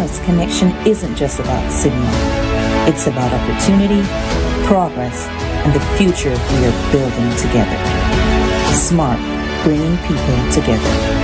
Tonight's connection isn't just about signal. It's about opportunity, progress, and the future we are building together. Smart, bringing people together.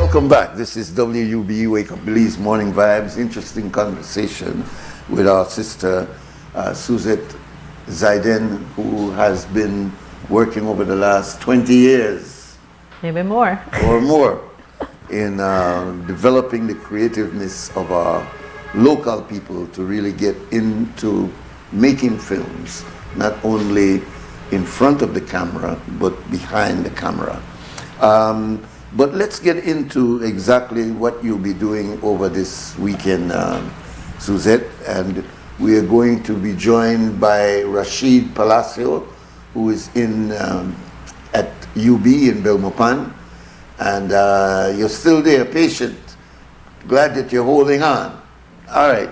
Welcome back. This is WUB Wake Up Belize Morning Vibes. Interesting conversation with our sister Suzette Zaiden, who has been working over the last 20 years. Maybe more. Or more in developing the creativeness of our local people to really get into making films, not only in front of the camera, but behind the camera. But let's get into exactly what you'll be doing over this weekend, Suzette. And we are going to be joined by Rashid Palacio, who is in at UB in Belmopan. And you're still there, patient. Glad that you're holding on. All right.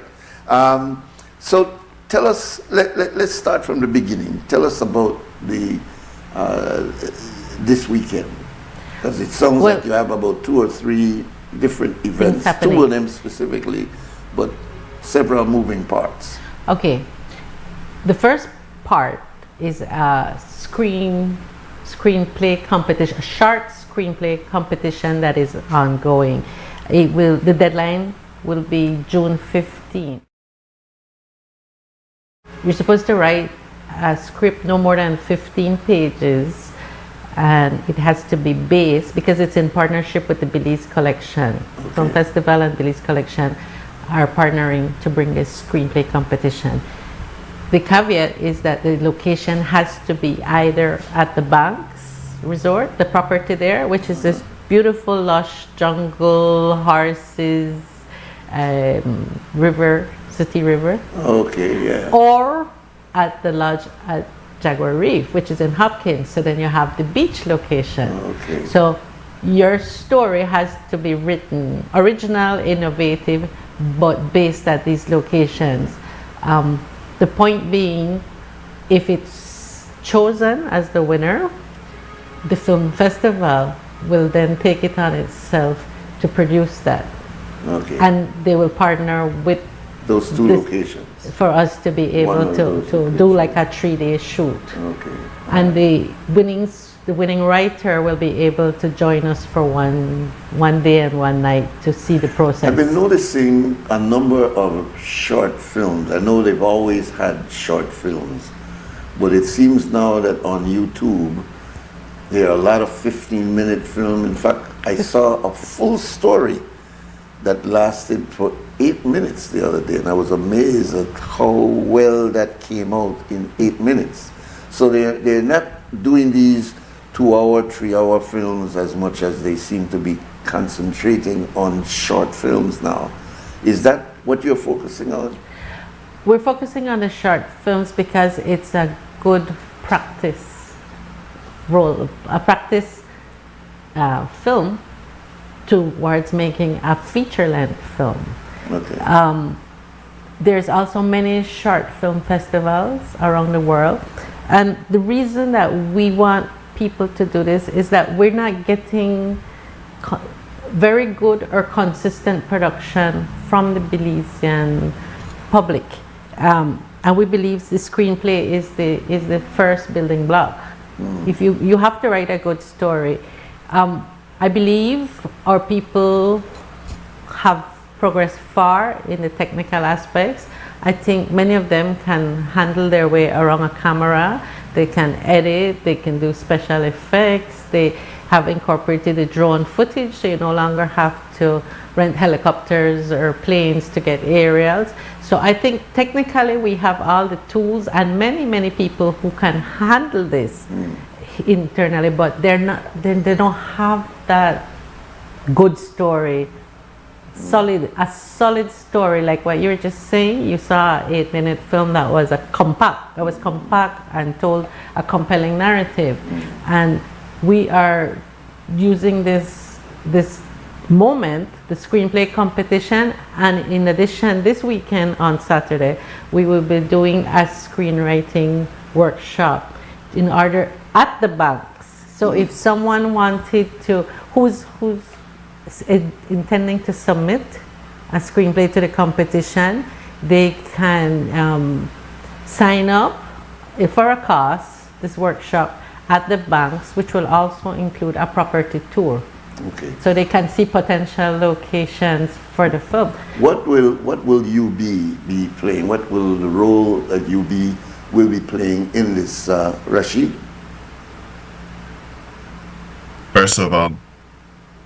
So tell us, let's start from the beginning. Tell us about the this weekend. Because it sounds like you have about 2 or 3 different events, 2 of them specifically, but several moving parts. Okay. The first part is a screenplay competition, a short screenplay competition that is ongoing. The deadline will be June 15th. You're supposed to write a script no more than 15 pages. And it has to be based, because it's in partnership with the Belize Collection. Okay. Film Festival and Belize Collection are partnering to bring this screenplay competition. The caveat is that the location has to be either at the Banks Resort, the property there, which is this beautiful lush jungle, horses, river, city river. Okay, yeah. Or at the lodge at Jaguar Reef, which is in Hopkins. So then you have the beach location. Okay. So your story has to be written original, innovative, but based at these locations. The point being, if it's chosen as the winner, the film festival will then take it on itself to produce that. Okay. And they will partner with those 2 locations for us to be able to do like a 3-day shoot. Okay. And the winning writer will be able to join us for one day and one night to see the process. I've been noticing a number of short films. I know they've always had short films, but it seems now that on YouTube there are a lot of 15-minute film. In fact, I saw a full story that lasted for 8 minutes the other day, and I was amazed at how well that came out in 8 minutes. So they're not doing these 2-hour, 3-hour films as much as they seem to be concentrating on short films now. Is that what you're focusing on? We're focusing on the short films because it's a good practice role, a practice film towards making a feature-length film. Okay. There's also many short film festivals around the world, and the reason that we want people to do this is that we're not getting very good or consistent production from the Belizean public, and we believe the screenplay is the first building block. If you have to write a good story. I believe our people have progressed far in the technical aspects, I think many of them can handle their way around a camera. They can edit, they can do special effects. They have incorporated the drone footage, so you no longer have to rent helicopters or planes to get aerials. So I think technically we have all the tools and many people who can handle this internally, but they don't have that good story, a solid story like what you were just saying. You saw an 8-minute film that was compact and told a compelling narrative, and we are using this moment, the screenplay competition, and in addition, this weekend on Saturday, we will be doing a screenwriting workshop in order at the banks. So if someone wanted to, who's intending to submit a screenplay to the competition, they can sign up for a cost, this workshop at the banks, which will also include a property tour. Okay. So they can see potential locations for the film. What will you be playing? What will the role that you will be playing in this, Rashid? First of all,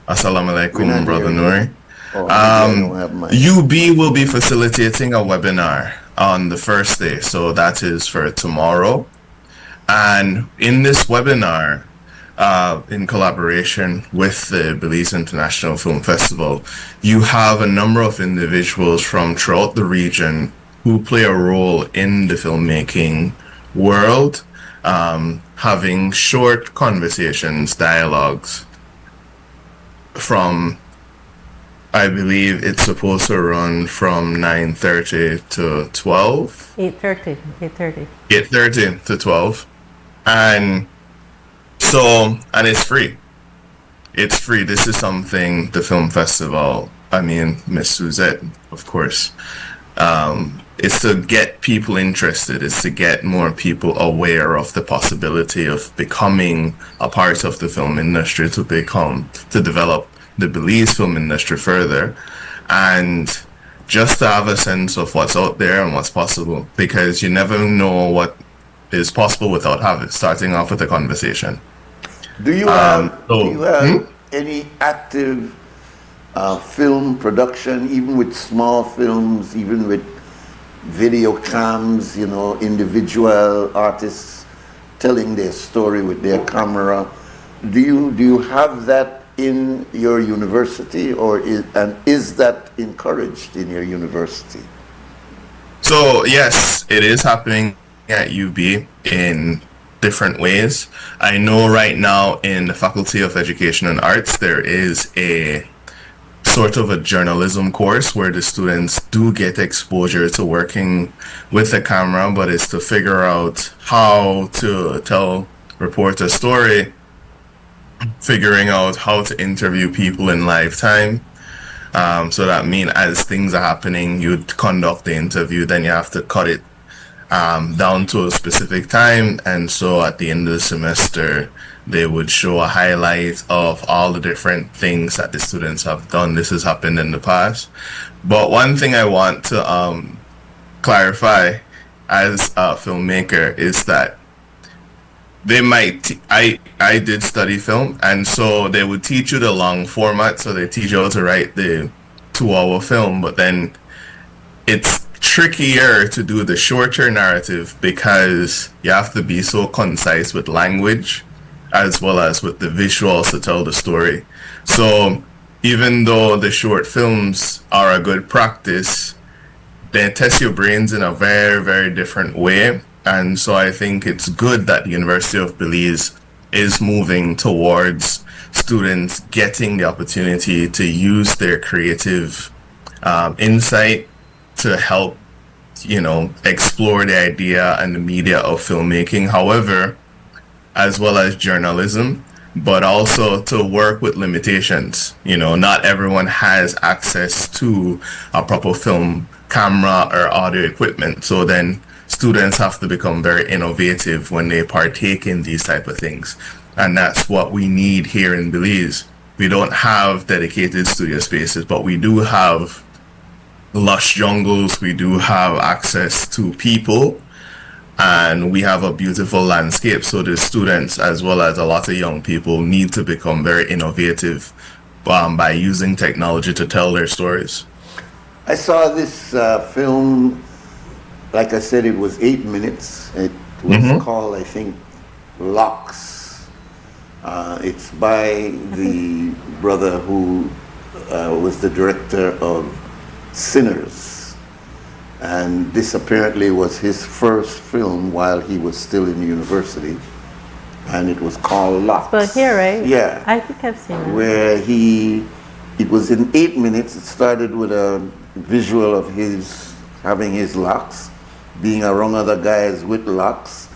Assalamu alaikum, Brother Nuri. Oh, UB will be facilitating a webinar on the first day, so that is for tomorrow. And in this webinar, in collaboration with the Belize International Film Festival, you have a number of individuals from throughout the region who play a role in the filmmaking world, having short conversations, dialogues from, I believe it's supposed to run from 9:30 to 12. 8:30 to 12. And so, and it's free. It's free. This is something the film festival, I mean, Miss Suzette, of course, it's to get people interested. It's to get more people aware of the possibility of becoming a part of the film industry, to develop the Belize film industry further, and just to have a sense of what's out there and what's possible, because you never know what is possible without starting off with a conversation. Do you have any active film production, even with small films, even with video cams, individual artists telling their story with their camera? Do you have that in your university, or is that encouraged in your university? So yes, it is happening at UB in different ways. I know right now in the Faculty of Education and Arts there is a sort of a journalism course where the students do get exposure to working with the camera, but it's to figure out how to report a story, figuring out how to interview people in live time. So that means as things are happening, you conduct the interview, then you have to cut it down to a specific time, and so at the end of the semester they would show a highlight of all the different things that the students have done. This has happened in the past, but one thing I want to clarify as a filmmaker is that they might I did study film, and so they would teach you the long format, so they teach you how to write the 2-hour film, but then it's trickier to do the shorter narrative because you have to be so concise with language as well as with the visuals to tell the story. So even though the short films are a good practice, they test your brains in a very, very different way. And so I think it's good that the University of Belize is moving towards students getting the opportunity to use their creative insight to help, explore the idea and the media of filmmaking, however, as well as journalism, but also to work with limitations. Not everyone has access to a proper film camera or audio equipment. So then students have to become very innovative when they partake in these type of things. And that's what we need here in Belize. We don't have dedicated studio spaces, but we do have lush jungles, we do have access to people, and we have a beautiful landscape. So the students, as well as a lot of young people, need to become very innovative by using technology to tell their stories. I saw this film, like I said, it was 8 minutes. It was called, I think, Locks. It's by the brother who was the director of Sinners. And this apparently was his first film while he was still in university. And it was called Locks. But here, right? Yeah. I think I've seen it. Where it was in 8 minutes. It started with a visual of his having his locks, being around other guys with locks.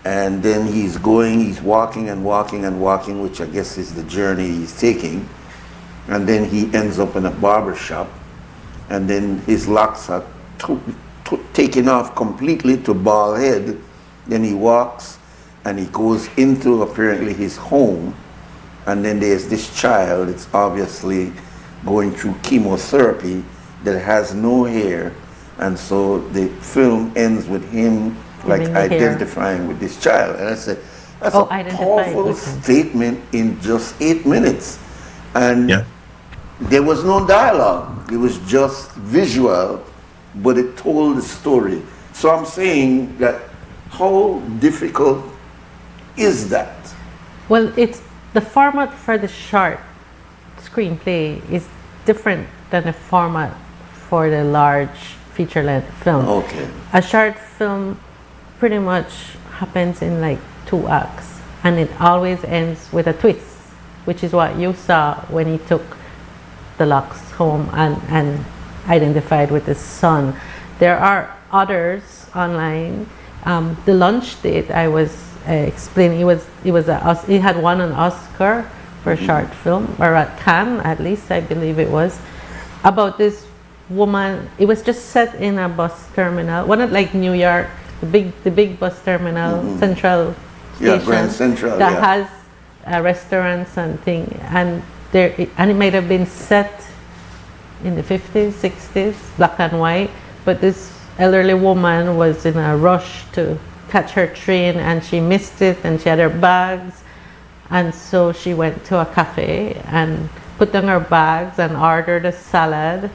And then he's walking and walking and walking, which I guess is the journey he's taking. And then he ends up in a barber shop. And then his locks are taken off completely to bald head. Then he walks and he goes into apparently his home. And then there's this child, it's obviously going through chemotherapy, that has no hair. And so the film ends with him like identifying with this child. And I said, that's a powerful statement in just 8 minutes. And there was no dialogue. It was just visual, but it told the story. So I'm saying that how difficult is that? Well, it's the format for the short screenplay is different than the format for the large feature-length film. Okay. A short film pretty much happens in like 2 acts, and it always ends with a twist, which is what you saw when he took the locks home and identified with his son. There are others online. The lunch date I was explaining, he had won an Oscar for a short film, or at Cannes at least, I believe it was, about this woman. It was just set in a bus terminal, one of like New York, the big bus terminal, Central Station, Grand Central, that has restaurants and thing, and it might have been set in the 50s, 60s, black and white, but this elderly woman was in a rush to catch her train and she missed it and she had her bags, and so she went to a cafe and put down her bags and ordered a salad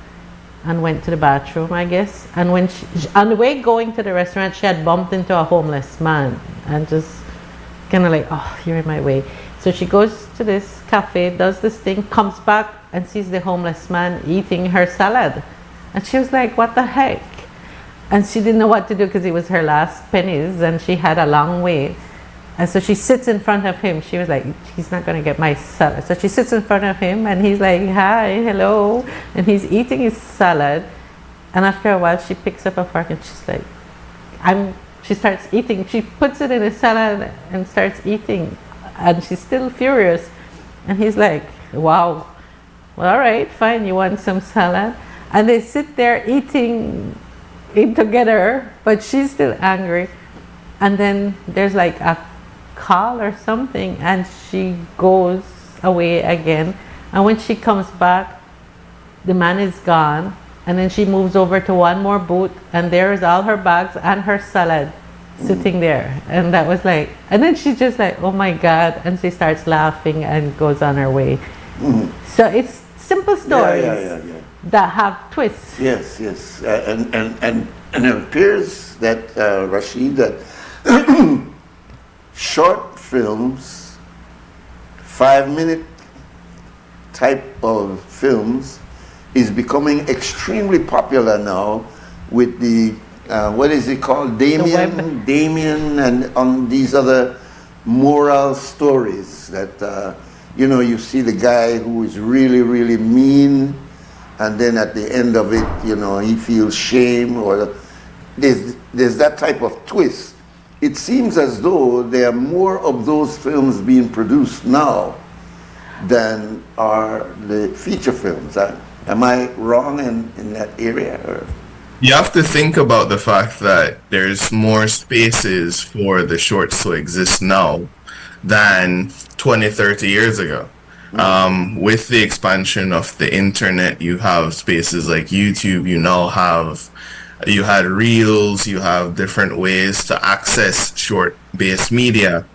and went to the bathroom, I guess. And when on the way going to the restaurant, she had bumped into a homeless man and just kind of like, oh, you're in my way. So she goes to this cafe, does this thing, comes back and sees the homeless man eating her salad. And she was like, what the heck? And she didn't know what to do because it was her last pennies and she had a long way. And so she sits in front of him. She was like, he's not going to get my salad. So she sits in front of him and he's like, hi, hello. And he's eating his salad. And after a while, she picks up a fork and she's like, she starts eating. She puts it in the salad and starts eating. And she's still furious. And he's like, wow, well, all right, fine, you want some salad? And they sit there eating it together, but she's still angry. And then there's like a call or something, and she goes away again. And when she comes back, the man is gone. And then she moves over to one more booth, and there's all her bags and her salad sitting there. And that was like, and then she's just like, oh my God, and she starts laughing and goes on her way. So it's simple stories that have twists. Yes, and it appears that Rashid, that short films, 5-minute type of films, is becoming extremely popular now with the what is it called, Damien, and on these other moral stories that you see the guy who is really, really mean, and then at the end of it, he feels shame, or there's that type of twist. It seems as though there are more of those films being produced now than are the feature films. Am I wrong in that area? Or? You have to think about the fact that there's more spaces for the shorts to exist now than 20, 30 years ago. With the expansion of the internet, you have spaces like YouTube. You had reels, you have different ways to access short-based media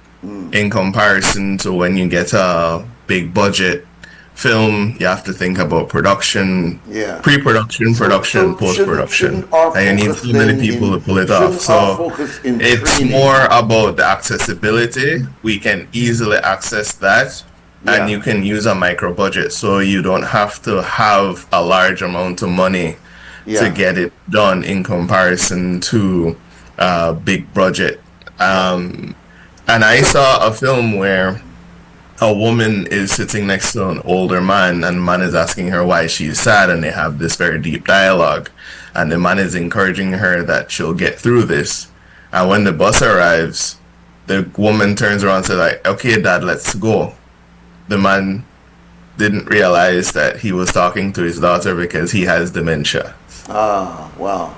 in comparison to when you get a big budget film. You have to think about production, Yeah. pre-production, production, post-production, shouldn't our and you need focus so many then people in- to pull it off. shouldn't our So focus in it's training- more about the accessibility. We can easily access that, and Yeah. you can use a micro budget, so you don't have to have a large amount of money Yeah. to get it done in comparison to big budget. And I saw a film where a woman is sitting next to an older man, and the man is asking her why she's sad, and they have this very deep dialogue. And the man is encouraging her that she'll get through this. And when the bus arrives, the woman turns around and says, like, okay, Dad, let's go. The man didn't realize that he was talking to his daughter because he has dementia. Ah, wow.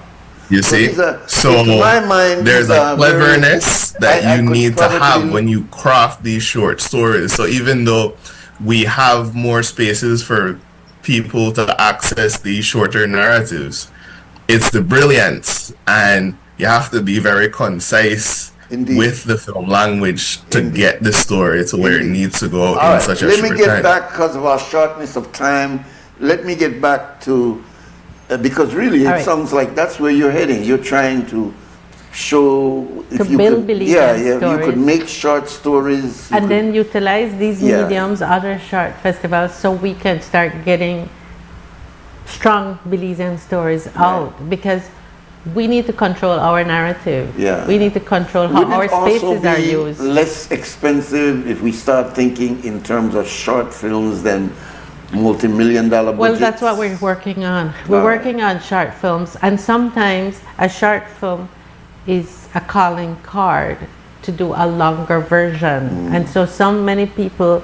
You see? these are- So in my mind, there's these a are cleverness that I you could need to have probably- when you craft these short stories. So even though we have more spaces for people to access these shorter narratives, it's the brilliance, and you have to be very concise Indeed. with the film language to Indeed. get the story to where it needs to go All in right, such a let short me get time. back because of our shortness of time. Let me get back to because really it All right. sounds like that's where you're heading. You're trying to show if To you build could, belief yeah, in yeah, you could stories. make short stories. you And could- then utilize these Yeah. mediums, other short festivals, so we can start getting strong Belizean stories out, because we need to control our narrative. Yeah. We need to control how Wouldn't our it also spaces are be used. less expensive if we start thinking in terms of short films than multi-million-dollar budgets? Well, that's what we're working on. We're Right. working on short films, and sometimes a short film is a calling card to do a longer version. And so many people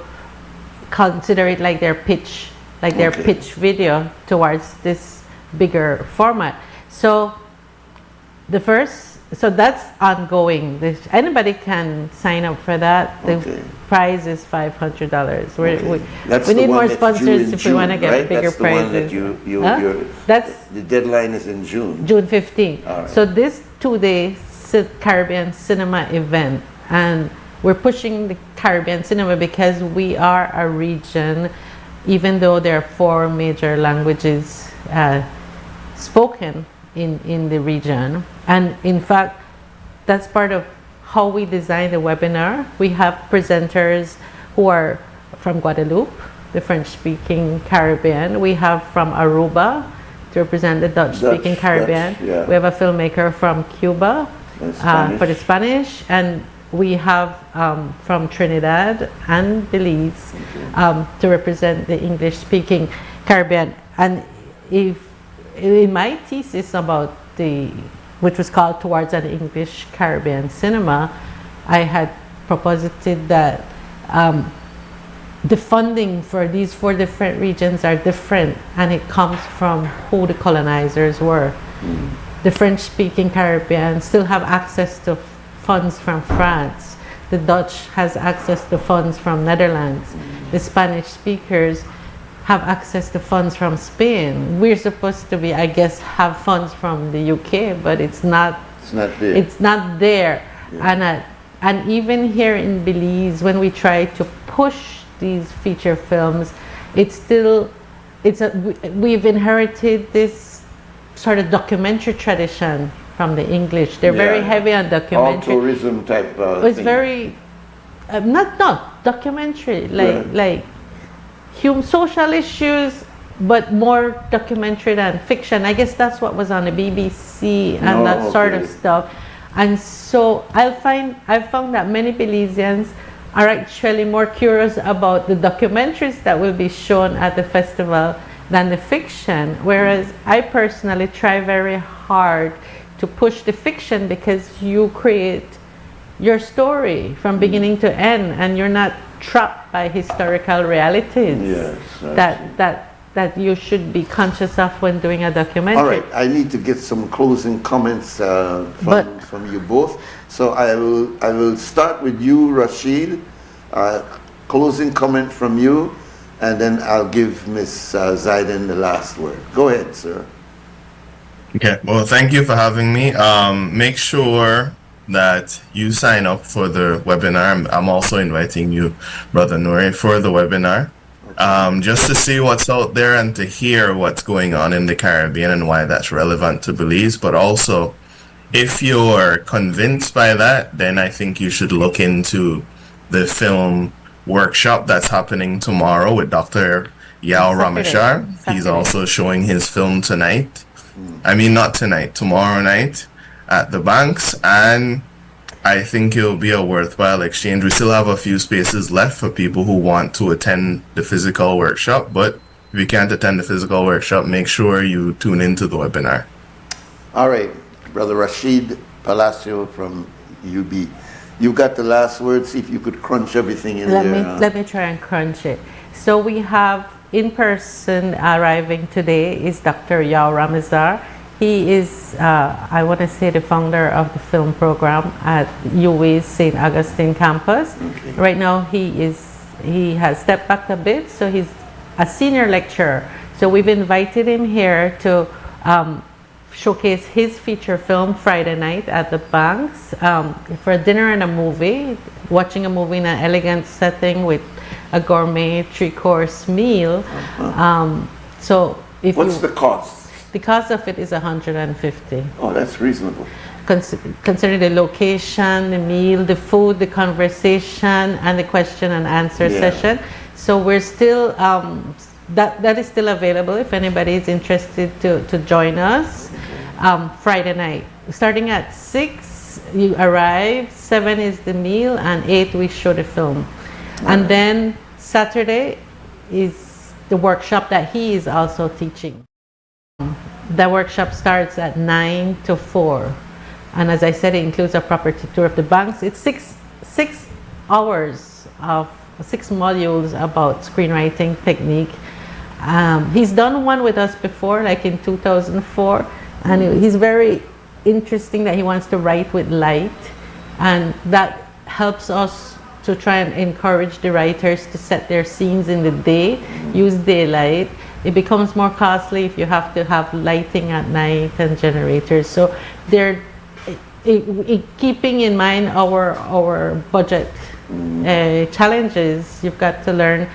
consider it like their pitch, Okay. pitch video towards this bigger format. So that's ongoing. Anybody can sign up for that. The Okay. prize is $500. Okay. That's We the need one more that's due sponsors in if we want to June, get right? bigger That's the one prizes. that Huh? That's the deadline is in June. June 15th. All right. So this 2-day Caribbean cinema event, and we're pushing the Caribbean cinema because we are a region, even though there are 4 major languages spoken in the region. And in fact, that's part of how we design the webinar. We have presenters who are from Guadeloupe, the French-speaking Caribbean. We have from Aruba to represent the Dutch-speaking Dutch, Caribbean. yeah. We have a filmmaker from Cuba And Spanish. for the Spanish, and we have from Trinidad and Belize to represent the English-speaking Caribbean. And if in my thesis about which was called Towards an English Caribbean Cinema, I had proposited that the funding for these 4 different regions are different, and it comes from who the colonizers were. The French-speaking Caribbean still have access to funds from France. The Dutch has access to funds from Netherlands. The Spanish speakers have access to funds from Spain. We're supposed to be, I guess, have funds from the UK, but it's not. It's not there. It's not there. And even here in Belize, when we try to push these feature films, we've inherited this sort of documentary tradition from the English. They're very Yeah. heavy on All documentary. tourism type It's thing. very not documentary, Right. like social issues, but more documentary than fiction. I guess that's what was on the BBC and Oh, that sort of okay. stuff. And so I've found that many Belizeans are actually more curious about the documentaries that will be shown at the festival than the fiction. Whereas I personally try very hard to push the fiction, because you create your story from beginning to end, and you're not trapped by historical realities Yes, that you should be conscious of when doing a documentary. All right, I need to get some closing comments from you both. So I will start with you, Rashid. Closing comment from you, and then I'll give Miss Zaiden the last word. Go ahead, sir. Okay, well, thank you for having me. Make sure that you sign up for the webinar. I'm also inviting you, Brother Nuri, for the webinar. Just to see what's out there and to hear what's going on in the Caribbean and why that's relevant to Belize. But also, if you're convinced by that, then I think you should look into the film workshop that's happening tomorrow with Dr. Yao Rameshar. He's also showing his film tonight. I mean, not tonight, tomorrow night at the Banks. And I think it'll be a worthwhile exchange. We still have a few spaces left for people who want to attend the physical workshop, but if you can't attend the physical workshop, make sure you tune into the webinar. All right, Brother Rashid Palacio from UB. You got the last word. See if you could crunch everything in there. Let me try and crunch it. So we have in person arriving today is Dr. Yao Rameshar. He is, I want to say, the founder of the film program at UWI's St. Augustine campus. Okay. Right now, he has stepped back a bit, so he's a senior lecturer. So we've invited him here to showcase his feature film Friday night at the Banks for a dinner and a movie, watching a movie in an elegant setting with a gourmet 3-course meal. So if what's the cost? The cost of it is $150. Oh, that's reasonable. Considering the location, the meal, the food, the conversation, and the question and answer session. So we're still, that is still available if anybody is interested to join us. Friday night, starting at 6, you arrive, 7 is the meal, and 8 we show the film. And then Saturday is the workshop that he is also teaching. The workshop starts at 9 to 4, and as I said, it includes a property tour of the Banks. It's six hours of 6 modules about screenwriting technique. He's done one with us before, like in 2004, and he's very interesting that he wants to write with light, and that helps us to try and encourage the writers to set their scenes in the day, use daylight. It becomes more costly if you have to have lighting at night and generators. So they're keeping in mind our budget challenges. You've got to learn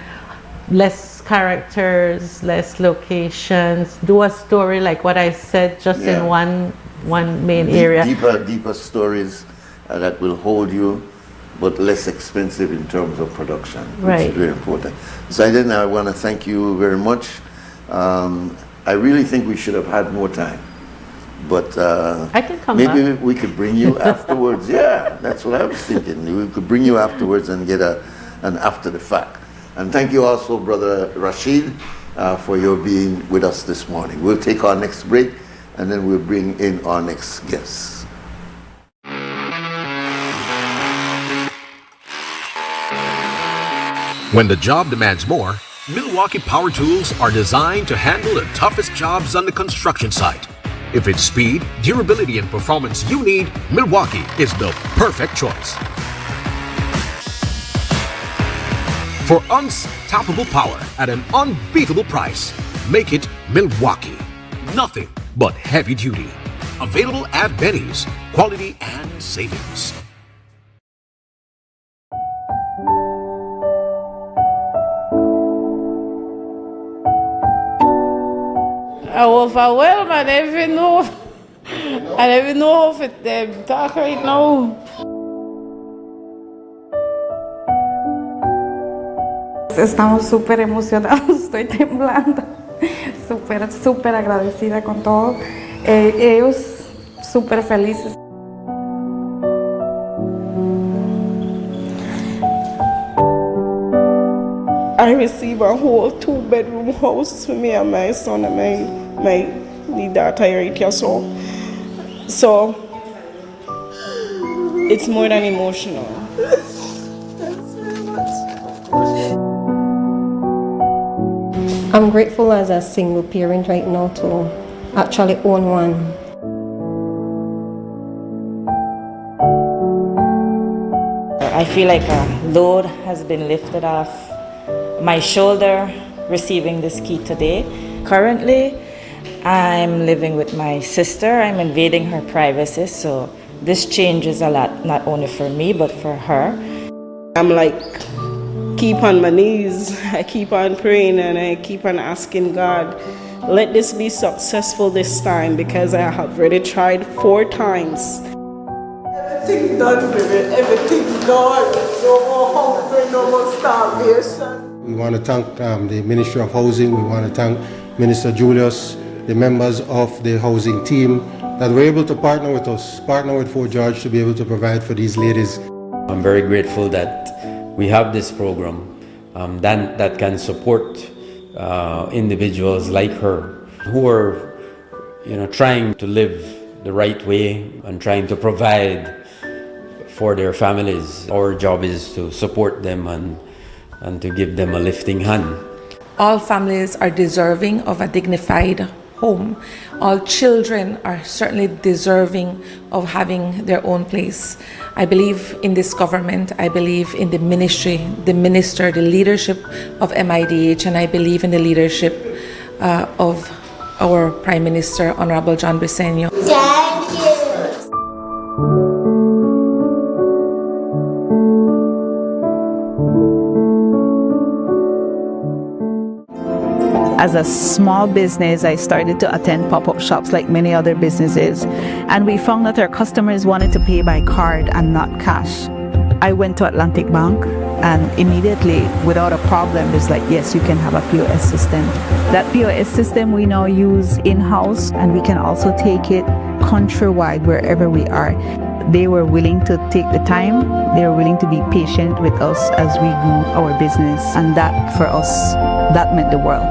less characters, less locations, do a story like what I said, just in one main area. Deeper stories that will hold you, but less expensive in terms of production, which is very important. Zaiden, I want to thank you very much. I really think we should have had more time, but I can come maybe back. we could bring you afterwards. Yeah, that's what I was thinking. We could bring you afterwards and get an after the fact. And thank you also, Brother Rashid, for your being with us this morning. We'll take our next break, and then we'll bring in our next guests. When the job demands more, Milwaukee Power Tools are designed to handle the toughest jobs on the construction site. If it's speed, durability, and performance you need, Milwaukee is the perfect choice. For unstoppable power at an unbeatable price, make it Milwaukee. Nothing but heavy duty. Available at Benny's. Quality and savings. I overwhelmed. I don't even know how to talk right now. Estamos súper emocionados, estoy temblando, súper agradecida con todo. Ellos súper felices. I received a whole 2-bedroom house for me and my son and my daughter right here, so it's more than emotional. I'm grateful as a single parent right now to actually own one. I feel like a load has been lifted off my shoulder receiving this key today. Currently, I'm living with my sister. I'm invading her privacy, so this changes a lot, not only for me, but for her. I'm like, keep on my knees. I keep on praying and I keep on asking God, let this be successful this time, because I have already tried 4 times. Everything done, baby. Everything done. No more hunger, no more starvation. We want to thank the Ministry of Housing. We want to thank Minister Julius, the members of the housing team that were able to partner with us, partner with Fort George to be able to provide for these ladies. I'm very grateful that we have this program that can support individuals like her who are, trying to live the right way and trying to provide for their families. Our job is to support them and to give them a lifting hand. All families are deserving of a dignified home. All children are certainly deserving of having their own place. I believe in this government. I believe in the ministry, the minister, the leadership of MIDH, and I believe in the leadership of our Prime Minister, Honorable John Briceño. Thank you. As a small business, I started to attend pop-up shops like many other businesses, and we found that our customers wanted to pay by card and not cash. I went to Atlantic Bank, and immediately, without a problem, it's like, yes, you can have a POS system. That POS system we now use in-house, and we can also take it countrywide wherever we are. They were willing to take the time. They were willing to be patient with us as we grew our business, and that, for us, that meant the world.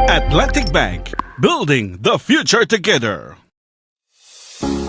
Atlantic Bank, building the future together.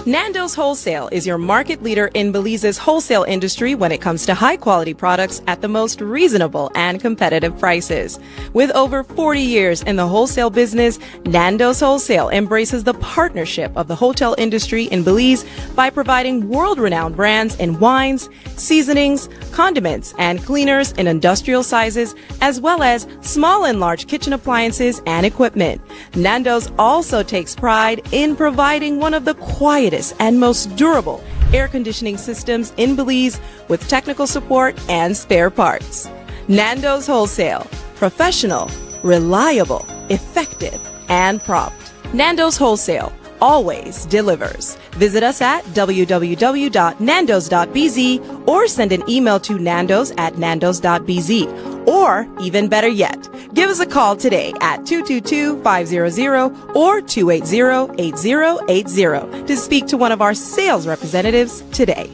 Nando's Wholesale is your market leader in Belize's wholesale industry when it comes to high-quality products at the most reasonable and competitive prices. With over 40 years in the wholesale business, Nando's Wholesale embraces the partnership of the hotel industry in Belize by providing world-renowned brands in wines, seasonings, condiments, and cleaners in industrial sizes, as well as small and large kitchen appliances and equipment. Nando's also takes pride in providing one of the quietest and most durable air conditioning systems in Belize with technical support and spare parts. Nando's Wholesale. Professional, reliable, effective, and prompt. Nando's Wholesale always delivers. Visit us at www.nandos.bz or send an email to nandos@nandos.bz. Or, even better yet, give us a call today at 222-500 or 280-8080 to speak to one of our sales representatives today.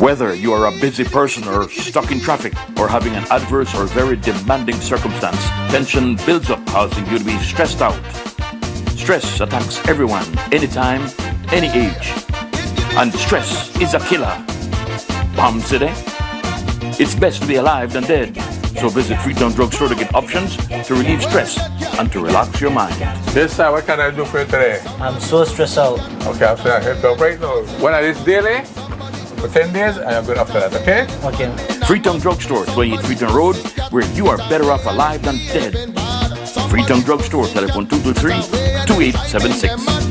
Whether you are a busy person or stuck in traffic or having an adverse or very demanding circumstance, tension builds up, causing you to be stressed out. Stress attacks everyone, anytime, any age. And stress is a killer. Palm City? It's best to be alive than dead. So visit Freetown Drugstore to get options to relieve stress and to relax your mind. Yes, sir. What can I do for you today? I'm so stressed out. Okay, I'm saying I help you right now. When I this daily? For 10 days, I am going after that, okay? Okay. Freetown Drugstore, 28 Freetown Road, where you are better off alive than dead. Freetown Drugstore, telephone 223-2876.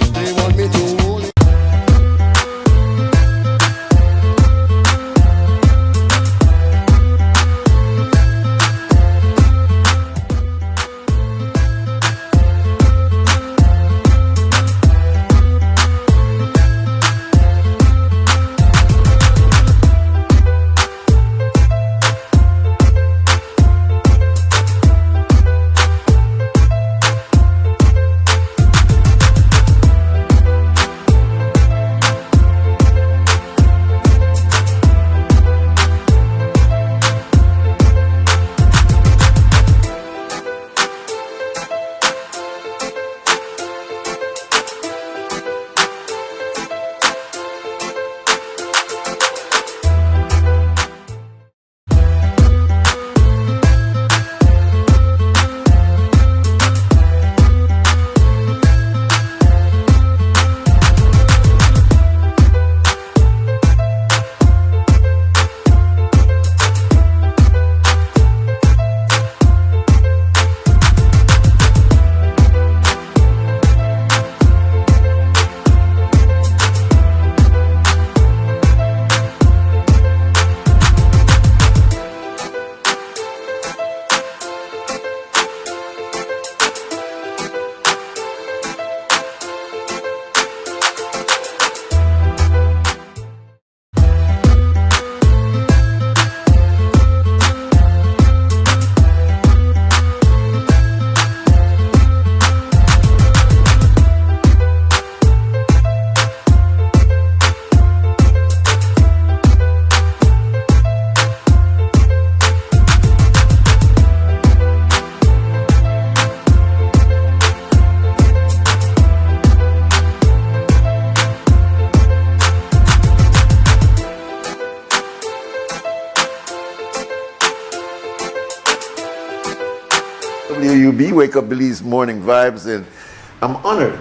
WUB, Wake Up Belize Morning Vibes, and I'm honored.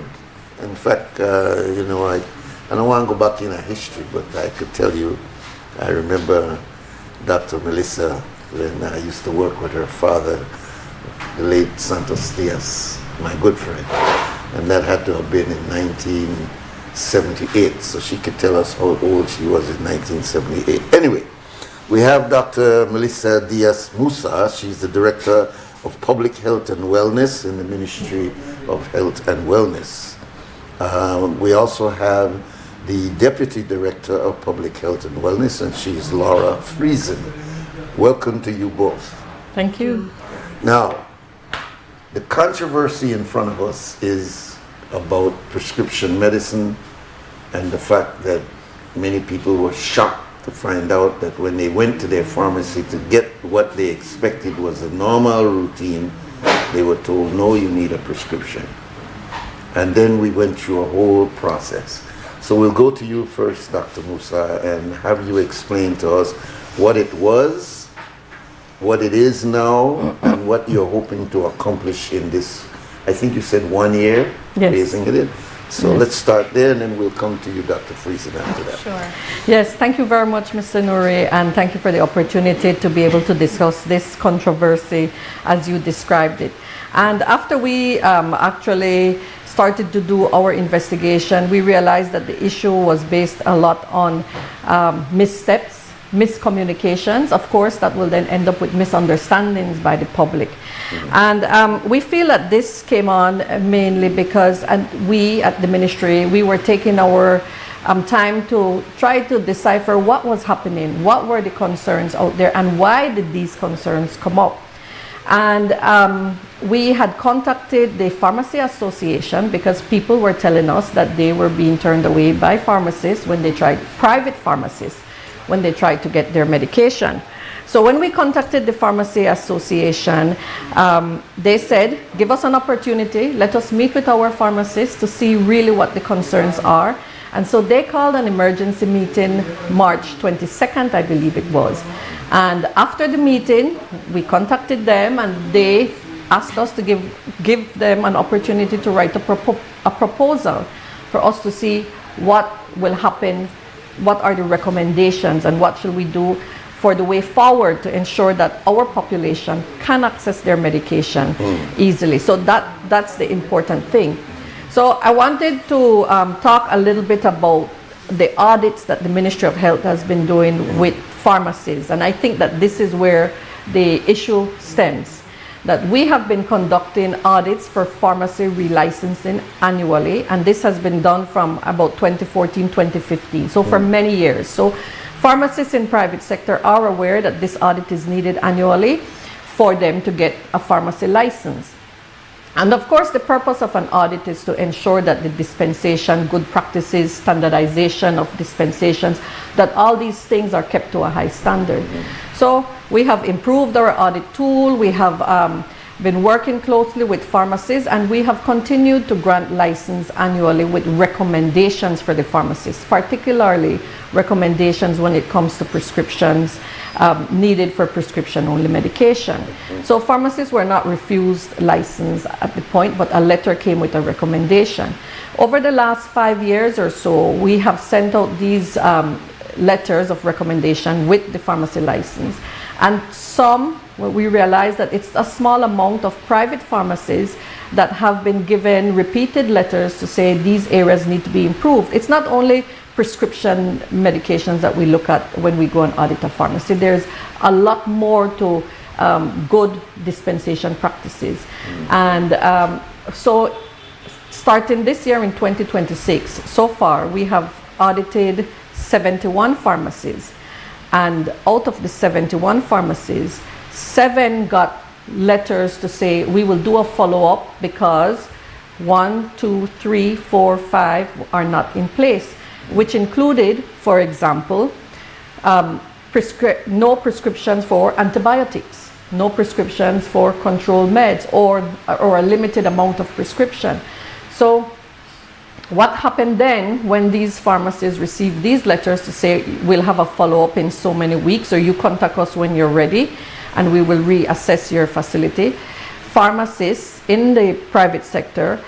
In fact, you know, I don't want to go back in a history, but I could tell you, I remember Dr. Melissa when I used to work with her father, the late Santos Diaz, my good friend, and that had to have been in 1978, so she could tell us how old she was in 1978. Anyway, we have Dr. Melissa Diaz Musa. She's the Director of Public Health and Wellness in the Ministry of Health and Wellness. We also have the Deputy Director of Public Health and Wellness, and she's Laura Friesen. Welcome to you both. Thank you. Now, the controversy in front of us is about prescription medicine and the fact that many people were shocked to find out that when they went to their pharmacy to get what they expected was a normal routine, they were told, no, you need a prescription. And then we went through a whole process. So we'll go to you first, Dr. Musa, and have you explain to us what it was, what it is now, and what you're hoping to accomplish in this, I think you said 1 year, yes. Raising it. So Yes. let's start there, and then we'll come to you, Dr. Friesen, after that. Sure. Yes, thank you very much, Mr. Nuri, and thank you for the opportunity to be able to discuss this controversy as you described it. And after we actually started to do our investigation, we realized that the issue was based a lot on missteps, miscommunications. Of course, that will then end up with misunderstandings by the public. And we feel that this came on mainly because we at the ministry, we were taking our time to try to decipher what was happening, what were the concerns out there, and why did these concerns come up. And we had contacted the Pharmacy Association because people were telling us that they were being turned away by pharmacists when they tried, private pharmacists, when they tried to get their medication. So when we contacted the Pharmacy Association, they said, give us an opportunity, let us meet with our pharmacists to see really what the concerns are. And so they called an emergency meeting March 22nd, I believe it was. And after the meeting, we contacted them and they asked us to give them an opportunity to write a proposal for us to see what will happen, what are the recommendations, and what should we do for the way forward to ensure that our population can access their medication easily. So that's the important thing. So I wanted to talk a little bit about the audits that the Ministry of Health has been doing with pharmacies. And I think that this is where the issue stems. That we have been conducting audits for pharmacy relicensing annually, and this has been done from about 2014, 2015, so for many years. So pharmacists in private sector are aware that this audit is needed annually for them to get a pharmacy license. And of course, the purpose of an audit is to ensure that the dispensation, good practices, standardization of dispensations, that all these things are kept to a high standard. So we have improved our audit tool, we have been working closely with pharmacies, and we have continued to grant license annually with recommendations for the pharmacists, particularly recommendations when it comes to prescriptions needed for prescription-only medication. So pharmacists were not refused license at the point, but a letter came with a recommendation. Over the last 5 years or so, we have sent out these letters of recommendation with the pharmacy license. And we realize that it's a small amount of private pharmacies that have been given repeated letters to say these areas need to be improved. It's not only prescription medications that we look at when we go and audit a pharmacy. There's a lot more to good dispensation practices. And so starting this year in 2026, so far we have audited 71 pharmacies. And out of the 71 pharmacies, 7 got letters to say we will do a follow-up because 1, 2, 3, 4, 5 are not in place, which included, for example, no prescriptions for antibiotics, no prescriptions for controlled meds, or a limited amount of prescription. So what happened then when these pharmacies received these letters to say we'll have a follow-up in so many weeks, or you contact us when you're ready and we will reassess your facility? pharmacists in the private sector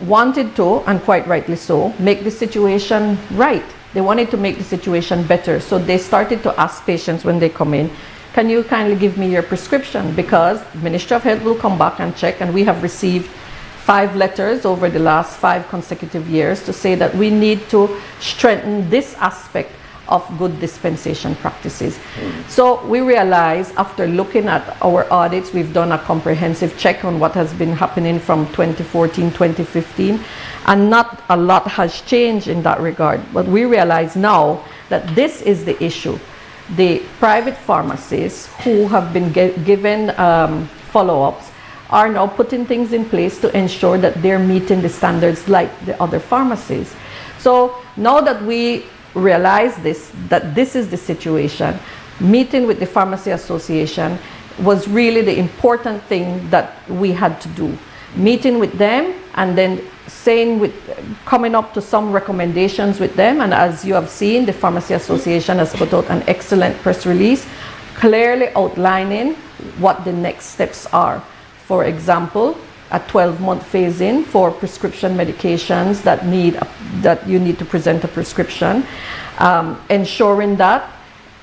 wanted to, and quite rightly so, make the situation right. They wanted to make the situation better. So they started to ask patients when they come in, can you kindly give me your prescription? Because the Ministry of Health will come back and check, and we have received 5 letters over the last 5 consecutive years to say that we need to strengthen this aspect of good dispensation practices. So we realized, after looking at our audits, we've done a comprehensive check on what has been happening from 2014, 2015, and not a lot has changed in that regard. But we realize now that this is the issue. The private pharmacists who have been given follow-ups are now putting things in place to ensure that they're meeting the standards like the other pharmacies. So now that we realize this, that this is the situation, meeting with the Pharmacy Association was really the important thing that we had to do. Meeting with them and then coming up to some recommendations with them, and as you have seen, the Pharmacy Association has put out an excellent press release clearly outlining what the next steps are. For example, a 12-month phase-in for prescription medications that you need to present a prescription, ensuring that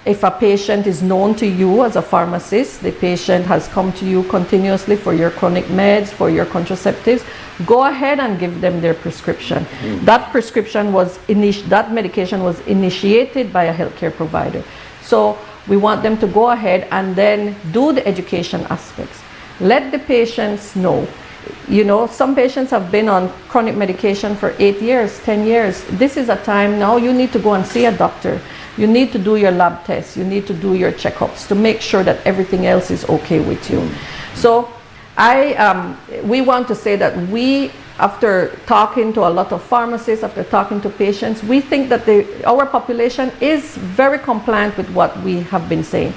if a patient is known to you as a pharmacist, the patient has come to you continuously for your chronic meds, for your contraceptives, go ahead and give them their prescription. That prescription that medication was initiated by a healthcare provider. So we want them to go ahead and then do the education aspects. Let the patients know. You know, some patients have been on chronic medication for 8 years, 10 years. This is a time now you need to go and see a doctor. You need to do your lab tests. You need to do your checkups to make sure that everything else is okay with you. So we want to say that we, after talking to a lot of pharmacists, after talking to patients, we think that our population is very compliant with what we have been saying.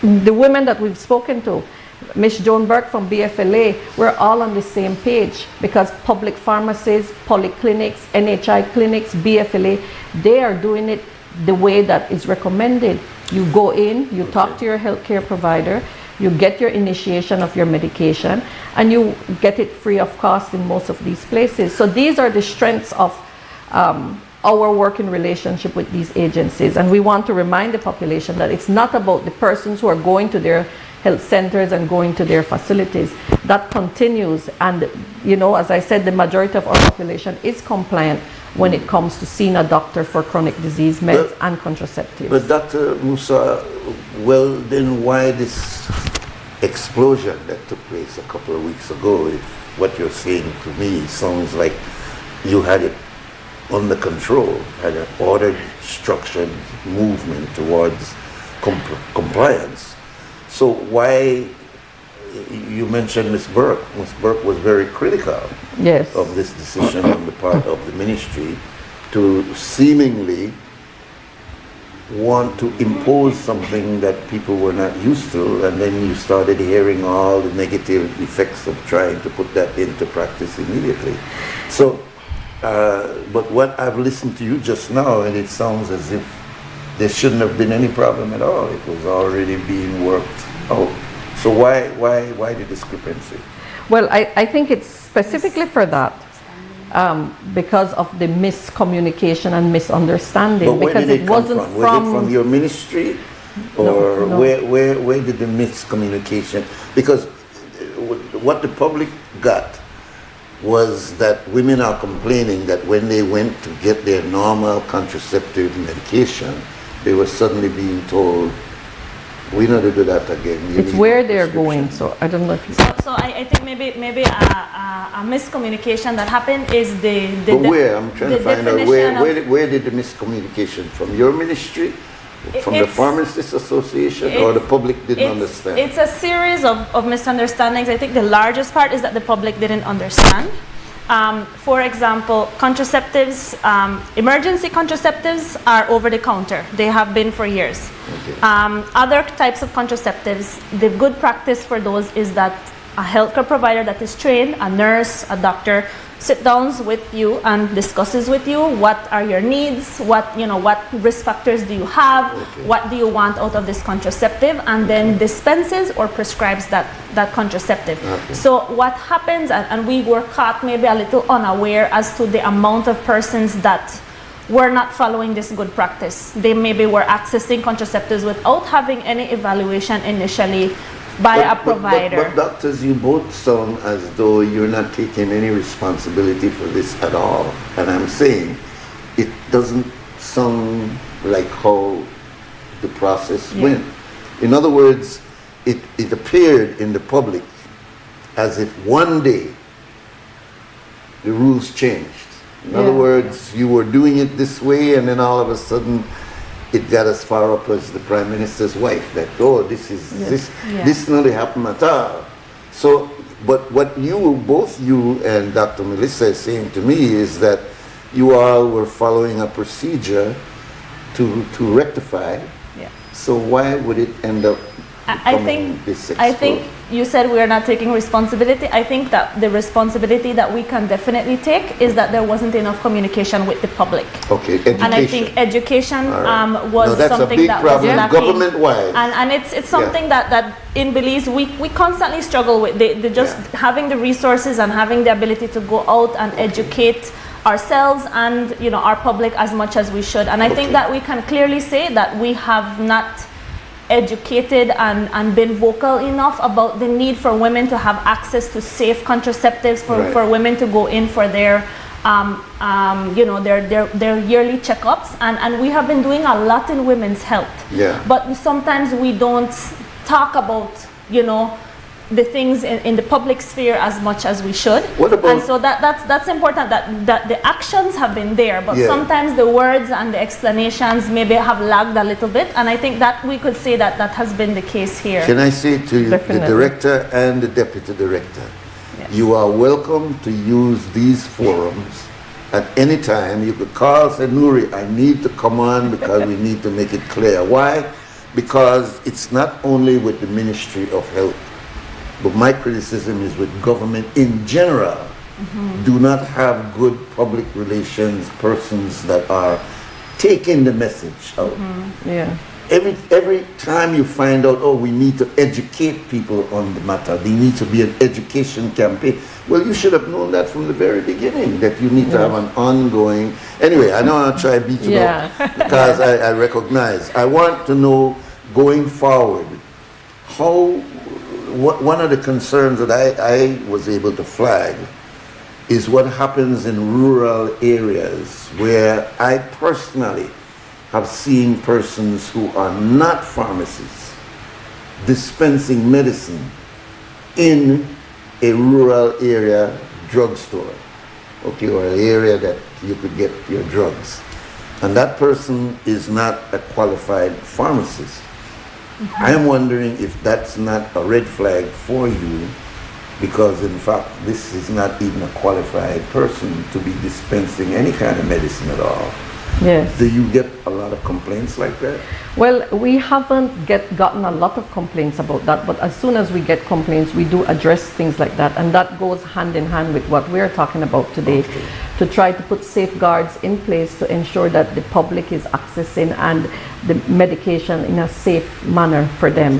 The women that we've spoken to, Ms. Joan Burke from BFLA, we're all on the same page, because public pharmacies, polyclinics, NHI clinics, BFLA, they are doing it the way that is recommended. You go in, you talk to your healthcare provider, you get your initiation of your medication, and you get it free of cost in most of these places. So these are the strengths of our working relationship with these agencies. And we want to remind the population that it's not about the persons who are going to their health centers and going to their facilities. That continues, and you know, as I said, the majority of our population is compliant when it comes to seeing a doctor for chronic disease meds and contraceptives. But Dr. Musa, well then why this explosion that took place a couple of weeks ago? If what you're saying to me sounds like you had it under control, had an ordered, structured movement towards compliance. So why, you mentioned Ms. Burke. Ms. Burke was very critical of this decision on the part of the ministry to seemingly want to impose something that people were not used to, and then you started hearing all the negative effects of trying to put that into practice immediately. So, but what I've listened to you just now, and it sounds as if there shouldn't have been any problem at all. It was already being worked out. So why the discrepancy? Well, I think it's specifically for that, because of the miscommunication and misunderstanding. But where because did it wasn't from? Was it from your ministry, or No. where did the miscommunication? Because what the public got was that women are complaining that when they went to get their normal contraceptive medication, they were suddenly being told, we know to do that again. It's where they're going, so I don't know if you... So I think maybe a miscommunication that happened is But where? I'm trying to find out where did the miscommunication? From your ministry? From the Pharmacists Association? Or the public didn't understand? It's a series of misunderstandings. I think the largest part is that the public didn't understand. For example, contraceptives, emergency contraceptives are over the counter. They have been for years. Okay. Other types of contraceptives, the good practice for those is that a healthcare provider that is trained, a nurse, a doctor, sit downs with you and discusses with you what are your needs, what risk factors do you have, what do you want out of this contraceptive, and then dispenses or prescribes that contraceptive. So what happens, and we were caught maybe a little unaware as to the amount of persons that were not following this good practice. They maybe were accessing contraceptives without having any evaluation initially by a provider. But doctors, you both sound as though you're not taking any responsibility for this at all. And I'm saying it doesn't sound like how the process went. In other words, it appeared in the public as if one day the rules changed. In other words, you were doing it this way, and then all of a sudden it got as far up as the Prime Minister's wife that, oh, this not happen at all. So, but what both you and Dr. Melissa is saying to me is that you all were following a procedure to rectify. So why would it end up becoming this I think you said we are not taking responsibility. I think that the responsibility that we can definitely take is that there wasn't enough communication with the public. Okay, education. And I think education was that's something a big that problem, was lacking. government-wide. And it's something that in Belize we constantly struggle with. They just having the resources and having the ability to go out and educate ourselves and our public as much as we should. And I think that we can clearly say that we have not educated and been vocal enough about the need for women to have access to safe contraceptives, for women to go in for their their yearly checkups, and we have been doing a lot in women's health. But sometimes we don't talk about the things in the public sphere as much as we should. And so that's important, that the actions have been there, but sometimes the words and the explanations maybe have lagged a little bit, and I think that we could say that has been the case here. Can I say to you, the director and the deputy director, you are welcome to use these forums at any time. You could call, say, Nuri, I need to come on because we need to make it clear. Why? Because it's not only with the Ministry of Health, but my criticism is with government in general. Do not have good public relations persons that are taking the message out. Every time you find out, oh, we need to educate people on the matter, there needs to be an education campaign. Well, you should have known that from the very beginning, that you need to have an ongoing. Anyway, I know I'll try to beat you up because I recognize. I want to know going forward how. One of the concerns that I was able to flag is what happens in rural areas where I personally have seen persons who are not pharmacists dispensing medicine in a rural area drugstore, or an area that you could get your drugs. And that person is not a qualified pharmacist. I am wondering if that's not a red flag for you, because in fact this is not even a qualified person to be dispensing any kind of medicine at all. Do you get a lot of complaints like that? Well, we haven't gotten a lot of complaints about that, but as soon as we get complaints, we do address things like that, and that goes hand in hand with what we're talking about today, to try to put safeguards in place to ensure that the public is accessing and the medication in a safe manner for them.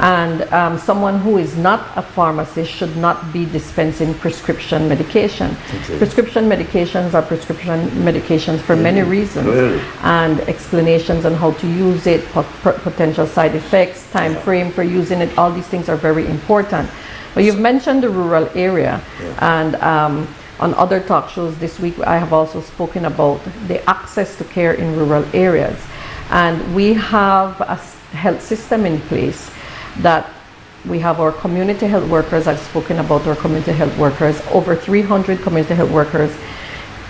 And someone who is not a pharmacist should not be dispensing prescription medication. Prescription medications are prescription medications for many reasons, and explanations on how to use it, potential side effects, time frame for using it, all these things are very important. But you've mentioned the rural area, and on other talk shows this week I have also spoken about the access to care in rural areas. And we have a health system in place that we have our community health workers. I've spoken about our community health workers, over 300 community health workers